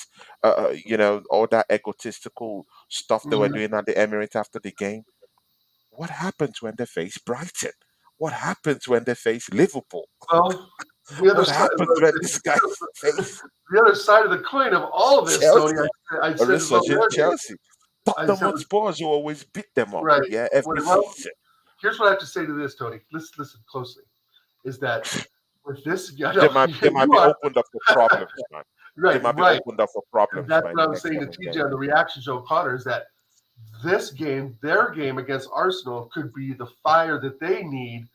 all that egotistical stuff they were Mm. doing at the Emirates after the game, what happens when they face Brighton? What happens when they face Liverpool? Well, the other What side. happens when this guy face The other side of the coin of all of this, Tony. Chelsea? I A said this all the resurgent other day. Chelsea. I Tottenham said, Hotspurs who always beat them up, right. yeah, every Well, season. here's what I have to say to this, Tony. Listen closely. Is that with this? I They know might they might you be are opened up for problems, man. They right, might be right. opened up for And problems, that's man, what in I the was next saying to seven TJ games. on the reaction show, Connor, is that this game, their game against Arsenal, could be the fire that they need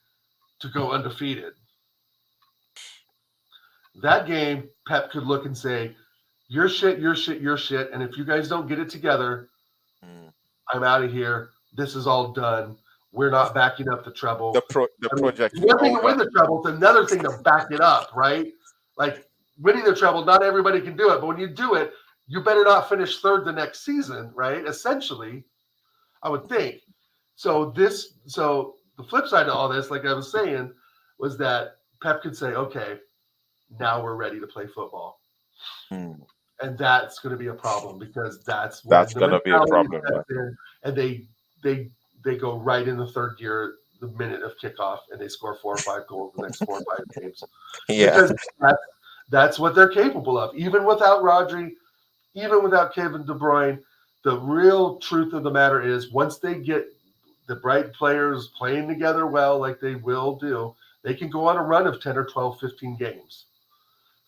to go undefeated. That game, Pep could look and say, "You're shit, you're shit, you're shit," and if you guys don't get it together, Mm. I'm out of here. This is all done. We're not backing up the treble. The I mean, project it's is one thing to over. win the treble, it's another thing to back it up, right? Like winning the treble, not everybody can do it, but when you do it, you better not finish third the next season, right? Essentially, I would think. So the flip side to all this, like I was saying, was that Pep could say, okay, now we're ready to play football. Mm. And that's going to be a problem because that's when That's the gonna be a mentality problem, sets man. in and they they go right in the third gear the minute of kickoff and they score 4 or 5 goals the next 4 or 5 games Yeah. because that's, that's what they're capable of. Even without Rodri, even without Kevin De Bruyne, the real truth of the matter is once they get the right players playing together well, like they will do, they can go on a run of 10 or 12, 15 games.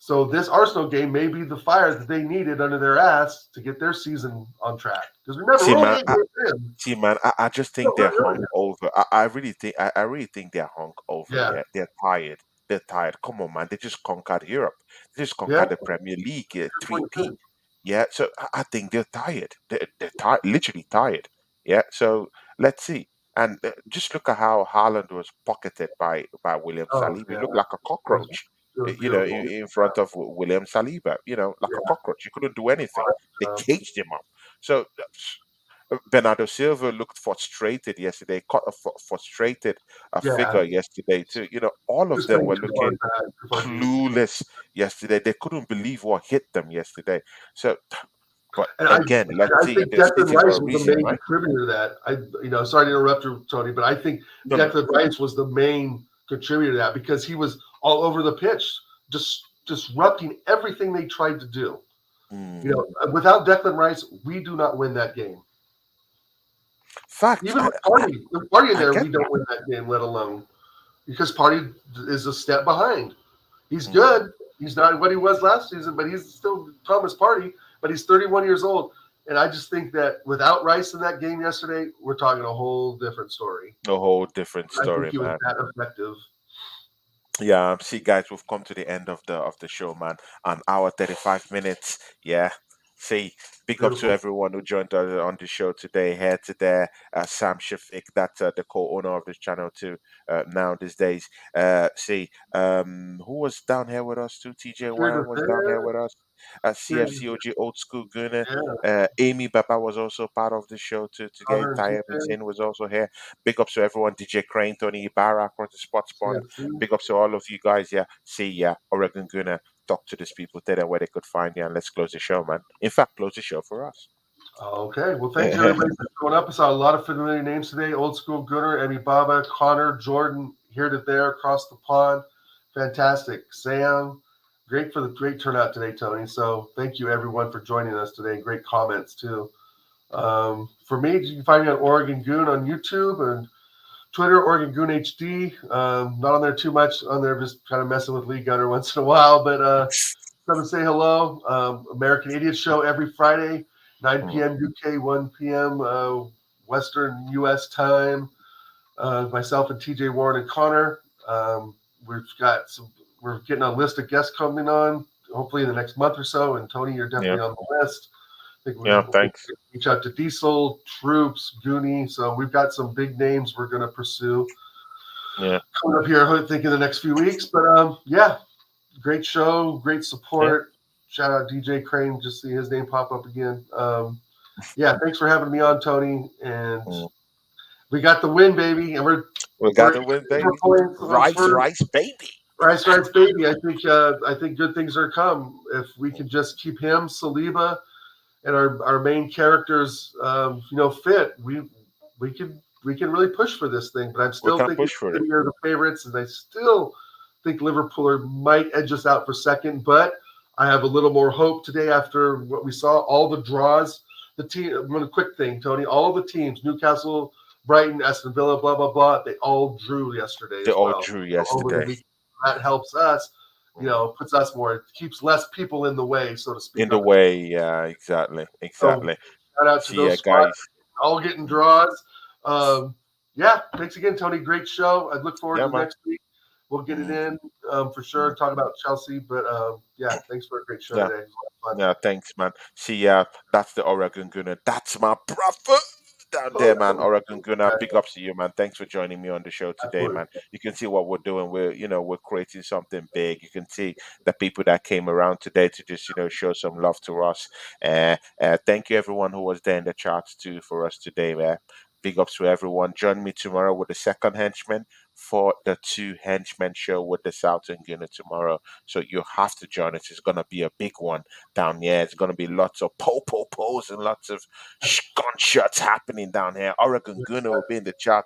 So this Arsenal game may be the fire that they needed under their ass to get their season on track. Because remember, See, we're only man. 8 games in. See, man. I just No, think they're we're hung really, over. I really think. I really think they're hung over. yeah, Yeah, they're tired. They're tired. Come on, man. They just conquered Europe. They just yeah, conquered the Premier League. Three P. 2.2. Yeah. So I think they're tired. They're tired. Literally tired. Yeah. So let's see. And just look at how Haaland was pocketed by William Oh, Saliba. He yeah, looked like a cockroach. it was In, beautiful. in front of William Saliba. Like a Yeah, cockroach. You couldn't do anything. They uh, caged him up. So Bernardo Silva looked frustrated yesterday, caught a frustrated yeah. figure yesterday too. All of Just them playing were too hard looking before he. clueless yesterday. They couldn't believe what hit them yesterday. So, but And again, let's I see. think They're Declan sitting for Rice a was the reason, main right? contributor to that. Sorry to interrupt you, Tony, but I think No, no. Declan Rice was the main contributor to that because he was all over the pitch, just disrupting everything they tried to do. Mm. Without Declan Rice, we do not win that game. Facts. Even with Party in I there, get we that. don't win that game, let alone because Party is a step behind. He's Mm. good. He's not what he was last season, but he's still Thomas Party. But he's 31 years old, and I just think that without Rice in that game yesterday, we're talking a whole different story. A whole different I think story, he was man. that effective. Yeah, see, guys, we've come to the end of the show, man. An hour 35 minutes. Yeah, See, big up to Beautiful. everyone who joined us on the show today. Here to there, Sam Shafik, that's the co-owner of this channel too. Now these days, who was down here with us too? TJ Spirit Warren was was down here there. with us. Spirit was CFCOG Old School Gunner. yeah. Amy Baba was also part of the show too. Today, Connor and Ty TJ. Evanson was also here. Big ups to everyone. DJ Crane, Tony Ibarra across the spot spawn. CFC. Big ups to all of you guys. Yeah, see ya. Oregon Gunner. Talk to these people, tell them where they could find you, and let's close the show, man. In fact, close the show for us. Okay. Well, thank you everybody for showing up. I saw a lot of familiar names today. Old School Gunner, Emmy Baba, Connor, Jordan, here to there, across the pond. Fantastic. Sam, great for the great turnout today, Tony. So thank you everyone for joining us today. Great comments too. For me, you can find me on Oregon Goon on YouTube and Twitter, Oregon Goon HD. Not on there too much. On there, just kind of messing with Lee Gunner once in a while. But come and say hello. American Idiot Show every Friday, 9 Mm, p.m. UK, 1 p.m. Western U.S. time. Myself and TJ Warren and Connor. We've got some. We're getting a list of guests coming on. Hopefully in the next month or so. And Tony, you're yeah, definitely on the list. I think yeah, we'll thanks. reach out to Diesel, Troops, Goonie. So we've got some big names we're going to pursue Yeah, coming up here, I think, in the next few weeks. But yeah, great show, great yeah. support. Shout out DJ Crane, just see his name pop up again. Yeah, thanks for having me on, Tony. And Mm. we got the win, baby, and We got we're to win, for baby. points Rice, for rice, baby. Rice, baby. I think good things are come if we can just keep him, Saliba, and our main characters, fit. We can really push for this thing. But I'm We still can thinking push for it. City are the favorites, and I still think Liverpool might edge us out for second. But I have a little more hope today after what we saw. All the draws, the team. One quick thing, Tony. All the teams: Newcastle, Brighton, Aston Villa, blah blah blah. They all drew yesterday They as all well. drew Over the yesterday. week, that helps us. Mm. Puts us more. It keeps less people in the way, so to speak, In the on the team. way, yeah, exactly, So exactly. shout out to See ya, those spots, guys. all getting Mm. draws. Yeah, thanks again, Tony. Great show. I look forward Yeah, to man. next week. We'll get it Mm, in for mm. sure. Talk about Chelsea, but yeah, thanks for a great show Yeah. today. It was fun. Yeah, thanks, man. See, yeah, that's the Oregon Gunner. That's my brother down there, man. Oregon Gunner. Yeah, Big ups to you, man. Thanks for joining me on the show today, absolutely. man. You can see what we're doing. We're creating something big. You can see the people that came around today to just, show some love to us. Thank you, everyone who was there in the charts too for us today, man. Big ups to everyone. Join me tomorrow with the second henchman for the two henchmen show with the Southern Gunner tomorrow. So you have to join us. It's gonna be a big one down here. It's going to be lots of pos and lots of gunshots happening down here. Oregon Gunner will be in the chat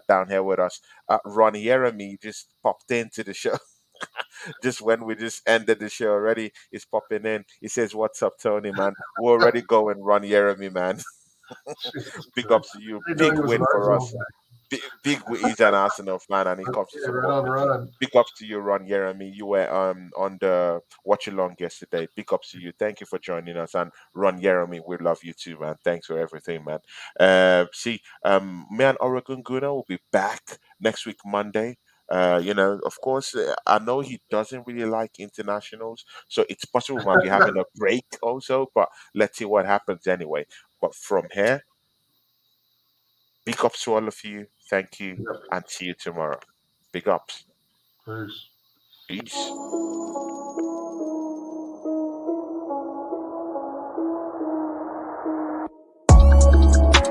down here with us. Ron Jeremy just popped into the show just when we just ended the show already. He's popping in. He says, "What's up, Tony, man? We're already going, Ron Jeremy, man. Jesus Big Christ. ups to you. I didn't know Big he was an win for Arsenal us. Big he's an Arsenal fan and he fan. comes to Okay, right support on, the team. run. Big ups to you, Ron Jeremy. You were on the watch along yesterday. Big ups to you. Thank you for joining us. And Ron Jeremy, we love you too, man. Thanks for everything, man. Me and Oregon Guna will be back next week, Monday. Of course, I know he doesn't really like internationals, so it's possible we might be having a break also, but let's see what happens anyway. But from here, big ups to all of you. Thank you, Yep. and see you tomorrow. Big ups. Peace. Peace.